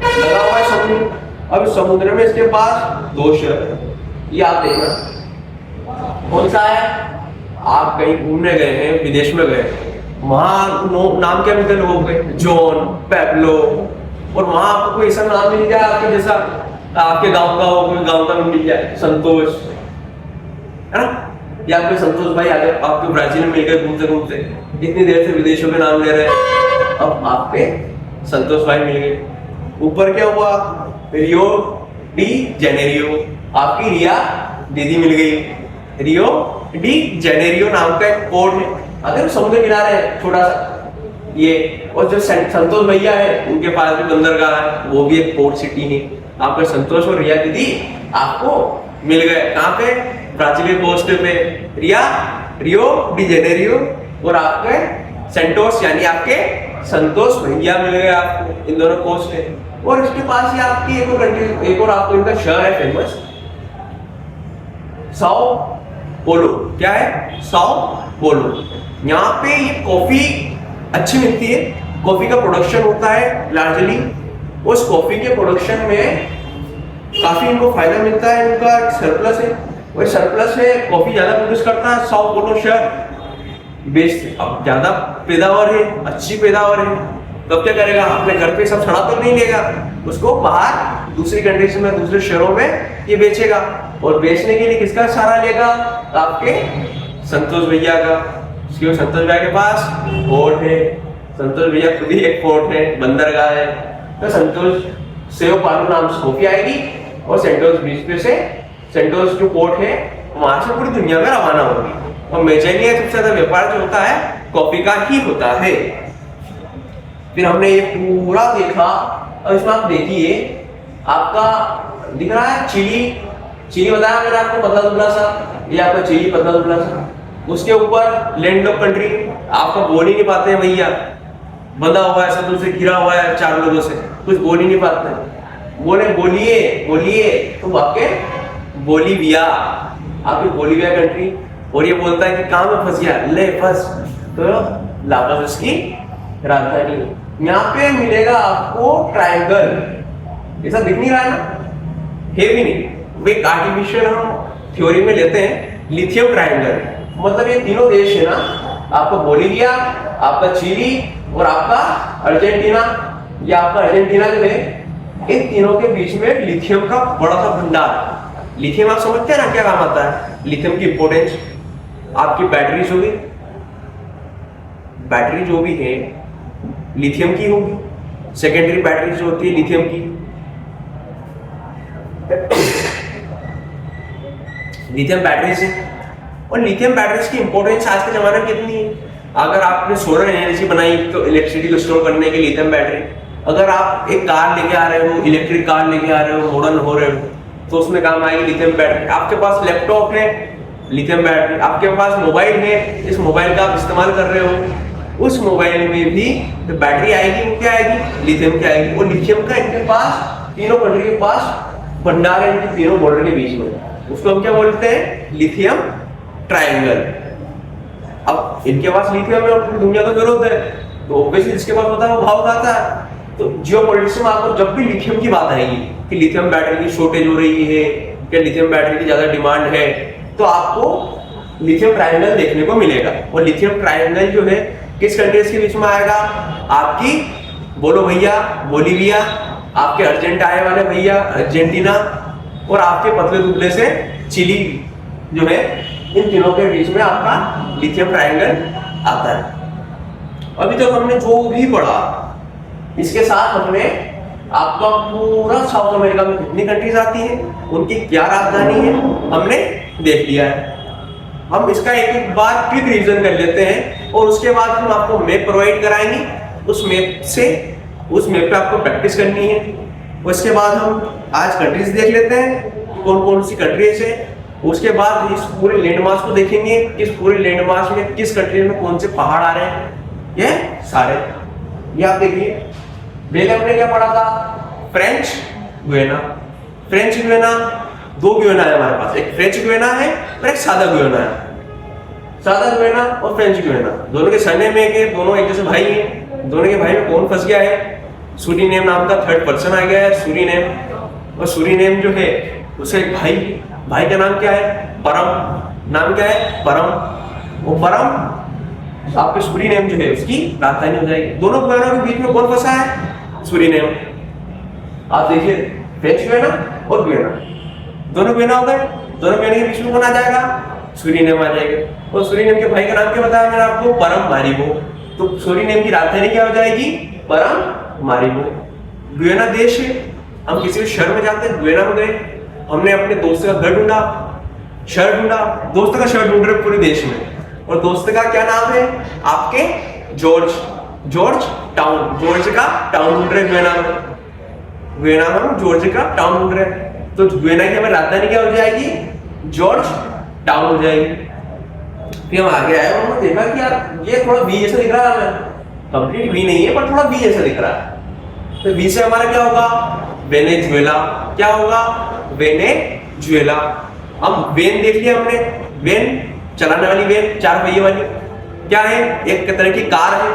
लगा हुआ है समुद्र। अब समुद्र में इसके पास दो शहर, ये आप देखना कौन सा है। आप कहीं घूमने गए हैं, विदेश में गए, वहां नाम क्या मिलते लोगों के, जॉन, पैब्लो, और वहां आपको कोई ऐसा नाम मिल जाए आपके जैसा, आपके गांव का हो, कोई गांव का मिल जाए, संतोष, है ना, या कोई संतोष भाई आगे आपके ब्राजील में मिल गए घूमते घूमते, इतनी देर से विदेशों के नाम ले रहे हैं, अब आपके संतोष भाई मिल गए। ऊपर क्या हुआ, रियो डी जेनेरियो, आपकी रिया दीदी मिल गई। रियो डी जेनेरियो नाम का एक पोर्ट है, अगर समुद्र किनारे है छोटा सा ये, और जो संतोष भैया है उनके पास भी बंदरगाह है, वो भी एक पोर्ट सिटी है। आपके संतोष और रिया दीदी आपको मिल गए कहाँ पे, ब्राजील कोस्ट पे, रियो डी जेनेरियो, और आपके सेंटोस यानी आपके संतोष भैया मिल गए आपको इन दोनों कोस्ट पे। और इसके पास ही आपकी एक और कंट्री, एक और आपको इनका शहर है फेमस, साओ पोलो। क्या है, साओ पोलो। यहाँ पे ये कॉफी अच्छी मिलती है, कॉफी का प्रोडक्शन होता है लार्जली। उस कॉफी के प्रोडक्शन में काफी इनको फायदा मिलता है, इनका सरप्लस है, और सरप्लस में कॉफी ज्यादा प्रोड्यूस करता है साओ पोलो शहर, बेच अब ज्यादा पैदावार है, अच्छी पैदावार है। तब क्या करेगा, अपने घर पे सब सड़ा तो नहीं लेगा, उसको बाहर दूसरी कंट्रीज में, दूसरे शहरों में ये बेचेगा, और बेचने के लिए किसका सहारा लेगा, आपके संतोष भैया का। क्यों, संतोष भैया के पास पोर्ट है, संतोष भैया खुद ही एक पोर्ट है, बंदरगाह है, तो संतोष सेव पालो नाम से कॉफी आएगी, और सेंटोस बीच पे से सेंटोस जो पोर्ट है वहां से पूरी दुनिया में रवाना होगी। और मेजरली सबसे ज्यादा व्यापार जो होता है कॉफी का ही होता है। फिर हमने ये पूरा देखा, और इसमें आप देखिए आपका दिख रहा है चिली, चिली बताया मैंने आपको पतला दुबला सा, ये आपका चिली पतला दुबला सा, उसके ऊपर लैंड ऑफ कंट्री, आपका बोल ही नहीं पाते हैं भैया, बंधा हुआ है, सब से घिरा हुआ है, चार लोगों से, कुछ बोल ही नहीं पाते, बोले बोलिए बोलिए, तो आपके बोलीविया, आपकी बोलीविया कंट्री, और ये बोलता है कि कहाँ में फंस गया, ले फंस, तो लापस उसकी राजधानी। यहाँ पे मिलेगा आपको ट्रायंगल, ऐसा दिख नहीं रहा है ना, है भी नहीं, वो एक आर्टिफिशियल हम थ्योरी में लेते हैं लिथियम ट्रायंगल। मतलब ये तीनों देश है ना, आपका बोलीविया, आपका चिली और आपका अर्जेंटीना, या आपका अर्जेंटीना जो है, इन तीनों के बीच में लिथियम का बड़ा सा भंडार। लिथियम आप समझते हैं ना क्या काम आता है, लिथियम की इंपोर्टेंस, आपकी बैटरी जो भी, बैटरी जो भी है लिथियम की होगी, सेकेंडरी बैटरी जो होती है लिथियम की, लिथियम बैटरी से। और लिथियम बैटरीज की इंपॉर्टेंस आज के जमाने में कितनी है, अगर आपने सोलर एनर्जी बनाई तो इलेक्ट्रिसिटी को स्टोर करने के लिए लिथियम बैटरी, अगर आप एक कार लेके आ रहे हो, इलेक्ट्रिक कार लेके आ रहे हो, मॉडर्न हो रहे हो, तो उसमें काम आएगी लिथियम बैटरी। आपके पास लैपटॉप है, लिथियम बैटरी, आपके पास मोबाइल है, इस मोबाइल का आप इस्तेमाल कर रहे हो, उस मोबाइल में भी तो बैटरी आएगी, वो क्या आएगी, लिथियम की आएगी। और लिथियम का इनके पास, तीनों कंट्री के पास भंडार है, इनके तीनों बॉर्डर के बीच में, उसको हम क्या बोलते हैं, लिथियम ट्रायंगल। अब इनके पास लिथियम है और पूरी दुनिया को जरूरत है, तो ऑब्वियसली जिसके पास होता है वो भाव खाता है। तो जियोपॉलिटिक्स में आपको जब भी लिथियम की बात आएगी कि लिथियम बैटरी की शॉर्टेज हो रही है, क्या लिथियम बैटरी की ज्यादा डिमांड है, तो आपको लिथियम ट्रायंगल देखने को मिलेगा। और लिथियम ट्रायंगल जो है किस कंट्रीज के बीच में आएगा, आपकी बोलो भैया बोलीविया, आपके अर्जेंटाइन वाले भैया अर्जेंटीना, और आपके पतले दुबले से चिली जो है, इन तीनों के बीच में आपका लिथियम ट्रायंगल आता है। अभी तक हमने जो भी पढ़ा, इसके साथ हमने आपका पूरा साउथ अमेरिका में कितनी कंट्रीज आती हैं, उनकी क्या राजधानी है, हमने देख लिया है। हम इसका एक एक बार क्विक रिवीजन कर लेते हैं, और उसके बाद हम आपको मैप प्रोवाइड कराएंगे उस मैप पे आपको प्रैक्टिस करनी है। उसके बाद हम आज कंट्रीज देख लेते हैं, कौन कौन सी कंट्रीज है। उसके बाद इस पूरे लैंडमार्क को देखेंगे कि इस पूरे लैंडमार्क में किस कंट्री में कौन से पहाड़ आ रहे हैं, ये सारे। ये आप देखिए, पहले हमने क्या पढ़ा था, फ्रेंच गुयाना। फ्रेंच गुयाना, दो गुयाना है हमारे पास, एक फ्रेंच गुयाना है और एक सादा गुयाना है। सादा गुयाना और फ्रेंच गुयाना दोनों के सरनेम एक है, दोनों एक जैसे भाई हैं। दोनों के भाई में कौन फंस गया है, सूरीनेम नाम का थर्ड पर्सन आ गया है, सूरीनेम। और सूरीनेम जो है उसे एक भाई का नाम क्या है, परम। नाम क्या है, परम। वो परम आपके सूरीनेम जो है उसकी राजधानी हो जाएगी। दोनों गुयाना के बीच में कौन फंसा है, सूरीनेम। आप देखिए, फ्रेंच गुयाना और गुयाना, दोनों गुयाना हो गए। दोनों गुयाना के बीच में कौन आ जाएगा, सूरीनेम आ जाएगा। और सूरीनेम के भाई का नाम क्या बताया मैंने आपको, परम मारिबो। तो सूरीनेम की राजधानी क्या हो जाएगी, परम मारिबो। गुयाना देश है, हम किसी भी शहर में जाते हैं, गुयाना में गए, हमने अपने दोस्त का घर ढूंढा, शहर ढूंढा, दोस्त का शहर ढूंढ रहे पूरे देश में। और दोस्त का क्या नाम है आपके, जॉर्ज टाउन। जॉर्ज का टाउन ढूंढ रहे गुयाना में। गुयाना में हम जॉर्ज का टाउन ढूंढ रहे हैं, तो गुयाना की हमें राजधानी क्या हो जाएगी, जॉर्ज टाउन हो जाएगी। फिर हम आगे आए और हमने देखा कि यार ये थोड़ा बी जैसा दिख रहा है हमें, कंप्लीट बी नहीं है पर थोड़ा बी जैसा दिख रहा है। तो बी से हमारा क्या होगा, वेनेजुएला। क्या होगा, वेनेजुएला। अब वेन देख लिया हमने, वेन चलाने वाली वेन, चार पहिए वाली, क्या है, एक तरह की कार है,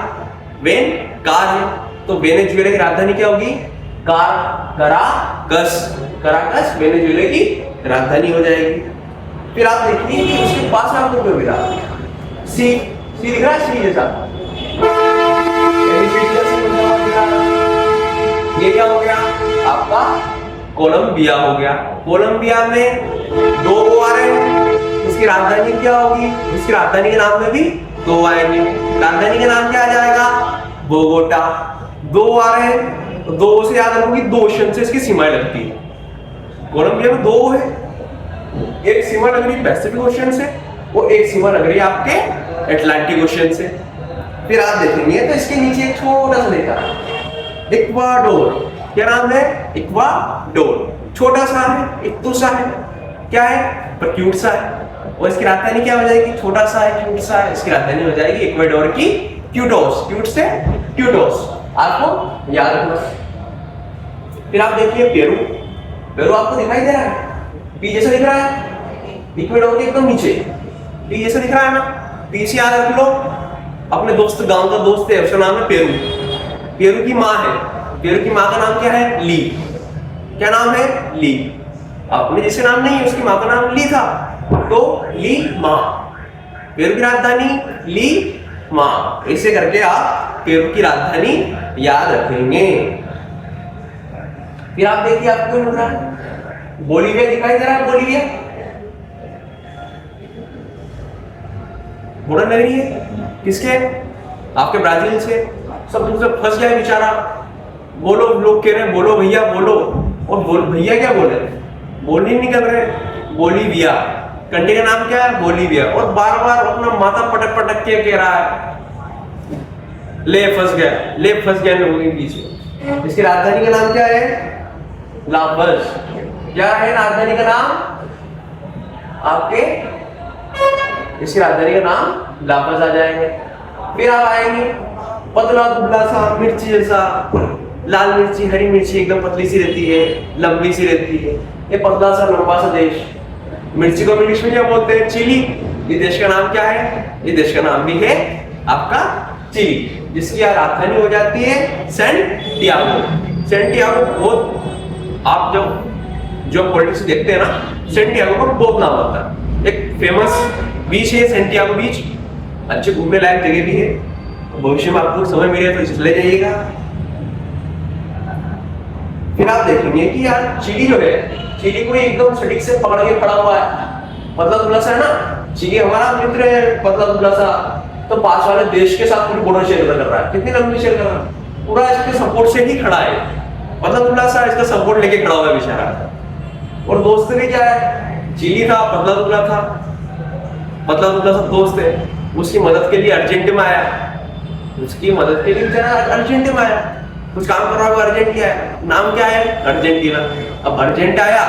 वेन कार है। तो वेनेजुएला की राजधानी क्या होगी, कराकस वेनेजुएला की राजधानी हो जाएगी। फिर आप देखिए कि उसके पास में आपको क्या मिला, सी दिख रहा है, सी जैसा। ये क्या हो गया आपका, कोलंबिया हो गया। कोलंबिया में दो वो आ रहे हैं, उसकी राजधानी क्या होगी, उसकी राजधानी के नाम में भी दो आएंगे। राजधानी का नाम क्या आ जाएगा, बोगोटा। दो आ रहे हैं, तो दो से याद रखोगे, दो ओशन से इसकी सीमाएं लगती है। कोलंबिया में दो है, एक सीमा लग रही पैसिफिक ओशन से और एक सीमा लग रही है आपके अटलांटिक ओशन से। फिर आप देखेंगे तो इसके नीचे एक छोटा सा लिखा है, इक्वाडोर। क्या नाम है, इक्वाडोर। छोटा सा है, इक्तू सा है, क्या है, पर क्यूट सा है। और इसकी राजधानी क्या हो जाएगी, छोटा सा है, क्यूट सा है, इसकी राजधानी हो जाएगी इक्वाडोर की क्यूटोस। क्यूट से क्यूटोस, आपको याद रखना। फिर आप देखिए पेरू। पेरू आपको दिखाई दे रहा है, पी जैसा दिख रहा है, इक्वाडोर के एकदम नीचे पी जैसा दिख रहा है ना। पी से याद रख लो, अपने दोस्त, गांव का दोस्त है, उसका नाम है पेरू। पेरू की माँ है, पेरू की माँ का नाम क्या है, ली। क्या नाम है, ली। अपने जैसे नाम नहीं है, उसकी माँ का नाम ली था, तो ली माँ। पेरू की राजधानी ली माँ। ऐसे करके आप पेरू की राजधानी याद रखेंगे। फिर आप देखिए, आपको मिल रहा है बोलीविया, दिखाई दे रहा है, बोलीविया बॉर्डर लग रही है किसके, आपके ब्राजील से। सब दूसरे फंस गया बेचारा, बोलो, लोग कह रहे हैं बोलो भैया बोलो, और भैया क्या बोले, बोल ही नहीं कर रहे। बोलीविया, कंट्री का नाम क्या है, बोलीविया। और बार बार अपना माथा पटक पटक के कह रहा है, ले फंस गया लोगों के पीछे। इसकी राजधानी का नाम क्या है, लापस। क्या है राजधानी का नाम आपके, इसकी राजधानी का नाम लापस आ जाएंगे। फिर आप आएंगे पतला दुबला सा, मिर्ची जैसा, लाल मिर्ची, हरी मिर्ची एकदम पतली सी रहती है, लंबी सी रहती है। ये पतला सा लंबा सा देश, मिर्ची को इंग्लिश में क्या बोलते हैं, चिली। ये देश का नाम क्या है, ये देश का नाम भी है आपका चिली, जिसकी राजधानी हो जाती है सैंटियागो। सैंटियागो बहुत, आप जो पॉलिटिक्स देखते हैं ना, सैंटियागो का बहुत नाम आता है। एक फेमस बीच है सैंटियागो बीच, अच्छे घूमने लायक जगह भी है। भविष्य में आपको समय मिले तो चले जाइएगा। फिर आप देखेंगे कि यार चिली जो है, चिली को एकदम सटीक से पकड़ के खड़ा हुआ है, पतला दुबला सा है ना। चिली हमारा मित्र है, पतला दुबला सा, तो पास वाले देश के साथ पूरी बॉर्डर शेयर कर रहा है। कितनी लंबी शेयर कर रहा है, पूरा इसके सपोर्ट से ही खड़ा है। पतला दुबला सा इसका सपोर्ट लेके खड़ा हुआ है बेचारा। और दोस्त भी क्या है, चिली था, पतला दुबला था, पतला दुबला सा दोस्त है, उसकी मदद के लिए अर्जेंटीना आया। उसकी मदद के लिए बेचारा अर्जेंटीना में आया, कुछ काम कर रहा है अर्जेंटीना है, नाम क्या है अर्जेंटीना। अब अर्जेंट आया,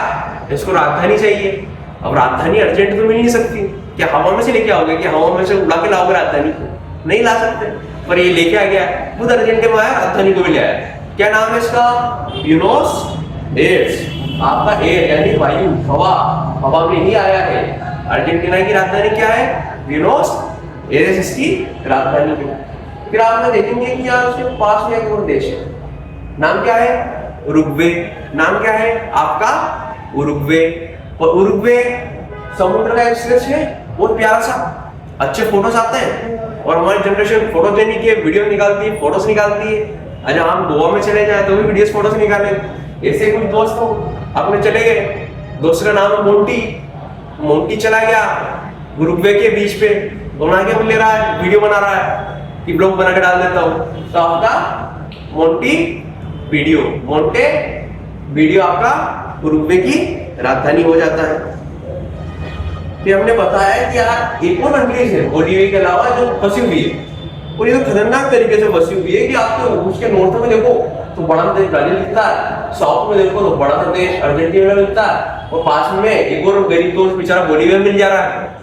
इसको राजधानी चाहिए। अब राजधानी अर्जेंट तो मिल नहीं सकती, क्या हवा में से लेके आओगे, क्या हवा में से उड़ा के लाओगे राजधानी को? नहीं ला सकते। पर ये लेके आ गया, खुद अर्जेंटीना में आया, राजधानी को भी ले आया। क्या नाम है इसका? Buenos years. आपका एयर यानी वायु, हवा, हवा में ही आया है। अर्जेंटीना की राजधानी क्या है? ब्यूनोस एयर्स इसकी राजधानी है। फिर आप देखेंगे कि यहाँ उसके पास में एक और देश है, नाम क्या है? उरुग्वे। नाम क्या है आपका? उरुग्वे। और उरुग्वे समुद्र का एक देश है, बहुत प्यारा सा, अच्छे फोटोज आते हैं। और हमारी जनरेशन फोटो देने की वीडियो निकालती है, फोटोज निकालती है। अच्छा, हम गोवा में चले जाए तो भी वीडियोस फोटोज निकाले। ऐसे कुछ दोस्त हो अपने चले गए, दोस्त का नाम है मोंटी। मोंटी चला गया उरुग्वे के बीच पे, बना के ले रहा है, वीडियो बना रहा है कि ब्लॉग बना के डाल देता हूँ। तो आपका मोंटी वीडियो, मोंटे वीडियो आपका उरुग्वे की राजधानी हो जाता है। फिर हमने बताया कि यार एक और कंट्रीज है बोलिविया के अलावा जो फंसी हुई है, और ये तो खतरनाक तरीके से फंसी हुई है कि आपको उसके नॉर्थ में देखो तो बड़ा देश ब्राजील दिखता है, साउथ में देखो तो बड़ा सा देश अर्जेंटीना मिलता है, और पास में एक और गरीब दोस्त बेचारा बोलिविया मिल जा रहा है।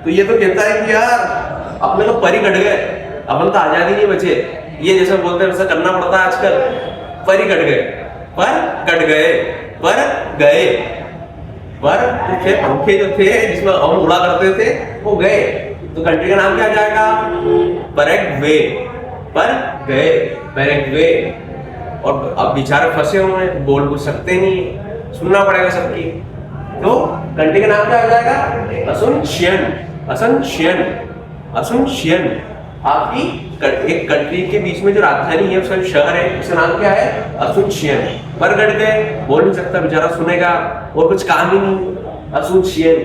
तो ये तो कहता है कि यार अपने तो परी कट गए, अपन तो आजादी नहीं बचे। ये जैसे बोलते हैं वैसा करना पड़ता है आजकल, परी कट गए, पर कट गए, पर गए, पर थे पंखे जो थे जिसमें हम उड़ा करते थे वो गए। तो कंट्री का नाम क्या जाएगा? पैराग्वे। पर गए, पैराग्वे। और अब बेचारे फंसे हुए हैं, बोल कुछ सकते नहीं, सुनना पड़ेगा सबकी। तो कंट्री का नाम क्या हो जाएगा? असुनशियन। असुनशियन, असुनशियन। आपकी एक कंट्री के बीच में जो राजधानी है, उसका शहर है, उसका नाम क्या है? असुनशियन। पर कट गए, बोल नहीं सकता बेचारा, सुनेगा और कुछ काम ही नहीं, असुनशियन।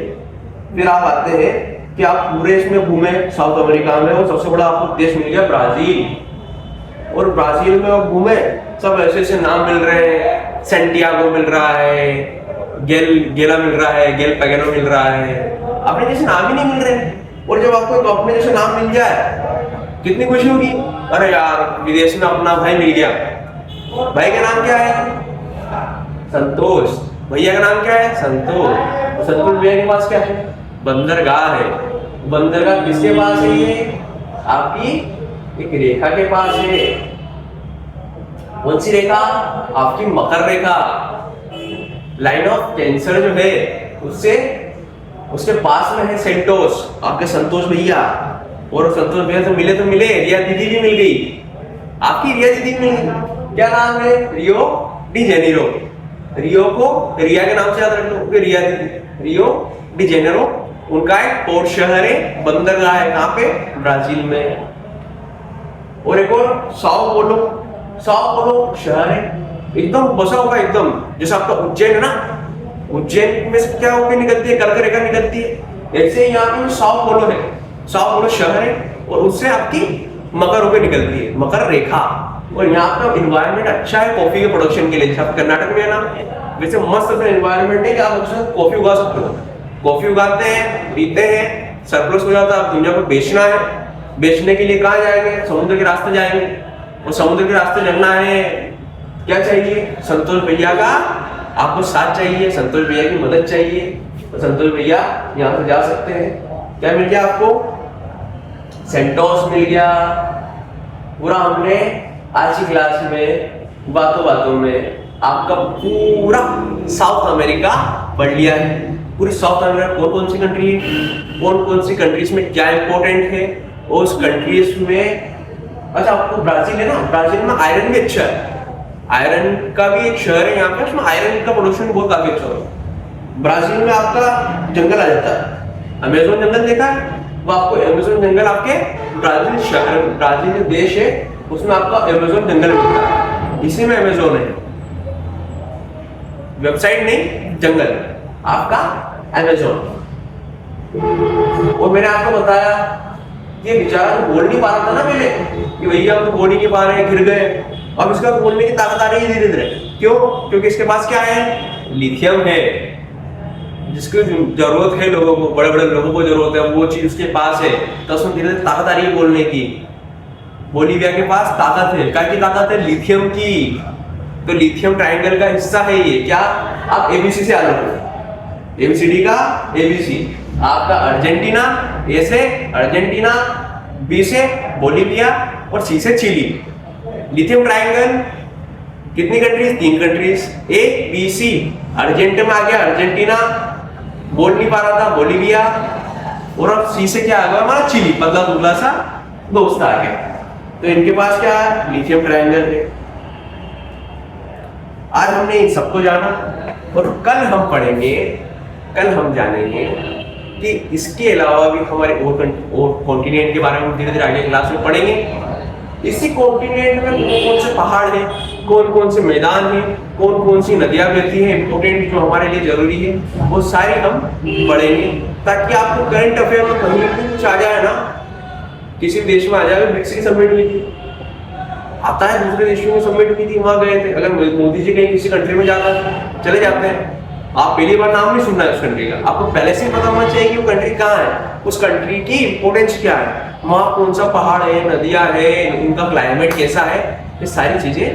फिर आप आते हैं कि आप पूरे इसमें घूमे साउथ अमेरिका में, और सबसे बड़ा आपको देश मिल गया ब्राजील। और ब्राजील में आप घूमे, सब ऐसे ऐसे नाम मिल रहे हैं, सेंटियागो मिल रहा है, गेला मिल रहा है, गेल पेगेनो मिल रहा है, अपने जैसे नाम ही नहीं मिल रहे। और जब आपको अपने जैसे नाम मिल जाए कितनी खुशी होगी, अरे यार विदेश में अपना भाई मिल गया। भाई का नाम क्या है? संतोष। भैया का नाम क्या है? संतोष। और संतोष भैया के पास क्या है? बंदरगाह है। बंदरगाह किसके पास है? ये आपकी एक रेखा के पास है। कौन सी रेखा? आपकी मकर रेखा, लाइन ऑफ कैंसर जो है उससे, उसके पास में है सेंटोस, आपके संतोष भैया। और संतोष भैया तो मिले, रिया दीदी भी मिल गई, आपकी रिया दीदी मिल गई। क्या नाम है? Rio de Janeiro. रियो को रिया के नाम से याद रख लो, रिया दीदी, रियो डी जेनेरो। उनका एक पोर्ट शहर है, बंदरगाह है, कहाँ पे? ब्राजील में। और एक और साओ पोलो, साओ पोलो शहर है, एकदम बसा होगा, एकदम जैसे आपका उज्जैन है ना, उज्जैन में से क्या होकर निकलती है? कर्क रेखा निकलती है। ऐसे यहाँ पे साओ पोलो है, साओ पोलो शहर है, और उससे आपकी मकर होकर निकलती है, मकर रेखा। और यहाँ का एनवायरनमेंट अच्छा है कॉफी के प्रोडक्शन के लिए। जैसे आप कर्नाटक में है ना, वैसे मस्त एनवायरनमेंट है कि आप उसमें कॉफी उगा सकते हो। कॉफी उगाते हैं, पीते हैं, सरप्लस हो जाता है, आप दुनिया को बेचना है। बेचने के लिए कहाँ जाएंगे? समुद्र के रास्ते जाएंगे। और समुद्र के रास्ते चलना है, क्या चाहिए? संतोष भैया का आपको साथ चाहिए, संतोष भैया की मदद चाहिए। तो संतोष भैया यहाँ से जा सकते हैं। क्या मिल गया आपको? सेंटोस मिल गया। पूरा हमने आज की क्लास में बातों बातों में आपका पूरा साउथ अमेरिका पढ़ लिया है। पूरी साउथ अमेरिका कौन कौन सी कंट्री है, कौन कौन सी कंट्रीज में क्या इंपॉर्टेंट है, और उस कंट्रीज में, अच्छा आपको ब्राजील है ना, ब्राजील में आयरन भी अच्छा है, आयरन का भी एक शहर है यहाँ पे, उसमें आयरन का प्रोडक्शन बहुत काफी अच्छा होगा। ब्राजील में आपका जंगल आ जाता है, अमेज़न जंगल देखा है, वो आपको अमेज़न जंगल आपके ब्राजील शहर, ब्राजील जो देश है उसमें आपका अमेज़न जंगल मिलता है। इसी में अमेज़न है, वेबसाइट नहीं, जंगल आपका अमेज़न। और मैंने आपको बताया ये बेचारा तो बोल नहीं पा रहा था ना पहले कि भैया हम तो बोल ही नहीं पा रहे हैं, गिर गए। अब इसका बोलने की ताकत आ रही है धीरे धीरे। क्यों? क्योंकि इसके पास क्या है? लिथियम है, जिसकी जरूरत है लोगों को, बड़े बड़े लोगों को जरूरत है, वो चीज उसके पास है, तो उसमें धीरे धीरे ताकत आ रही है बोलने की। बोलीविया के पास ताकत है, क्या की ताकत है? लिथियम की। तो लिथियम ट्रायंगल का हिस्सा है ये। क्या? आप एबीसी से आलोट करो, एबीसीडी का एबीसी। आपका अर्जेंटीना, ए से अर्जेंटीना, बी से बोलीविया और सी से चिली। लिथियम ट्रायंगल कितनी countries? 3 countries, A B C. Argentina में आ गया अर्जेंटीना, बोल नहीं पा रहा था बोलीविया, और अब सी से क्या आ गया हमारा? चिली, पतला दुबला सा दोस्त आ गया। तो इनके पास क्या है? लिथियम ट्रायंगल है। आज हमने इन सबको जाना और कल हम पढ़ेंगे, कल हम जानेंगे कि इसके अलावा भी हमारे और कॉन्टिनेंट के बारे में धीरे धीरे आगे क्लास में पढ़ेंगे। इसी कॉन्टिनेंट में कौन कौन से पहाड़ हैं, कौन कौन से मैदान हैं, कौन कौन सी नदियां बहती हैं इंपॉर्टेंट जो हमारे लिए जरूरी है, वो सारी हम पढ़ेंगे, ताकि आपको करंट अफेयर में कहीं भी कुछ आ जाए ना, किसी देश में आ जाए, ब्रिक्स की समिट हुई थी, आता है दूसरे देशों में समिट हुई थी, वहां गए थे, अगर मोदी जी कहीं किसी कंट्री में जाता है, चले जाते हैं, आप पहली बार नाम नहीं सुनना है उस कंट्री का, आपको पहले से ही पता होना चाहिए कि वो कंट्री कहाँ है, उस कंट्री की इंपोर्टेंस क्या है, वहाँ कौन सा पहाड़ है, नदियाँ है, उनका क्लाइमेट कैसा है, ये सारी चीजें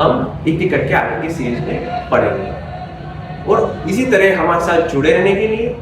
हम एक एक करके आगे की सीरीज में पढ़ेंगे। और इसी तरह हमारे साथ जुड़े रहने के लिए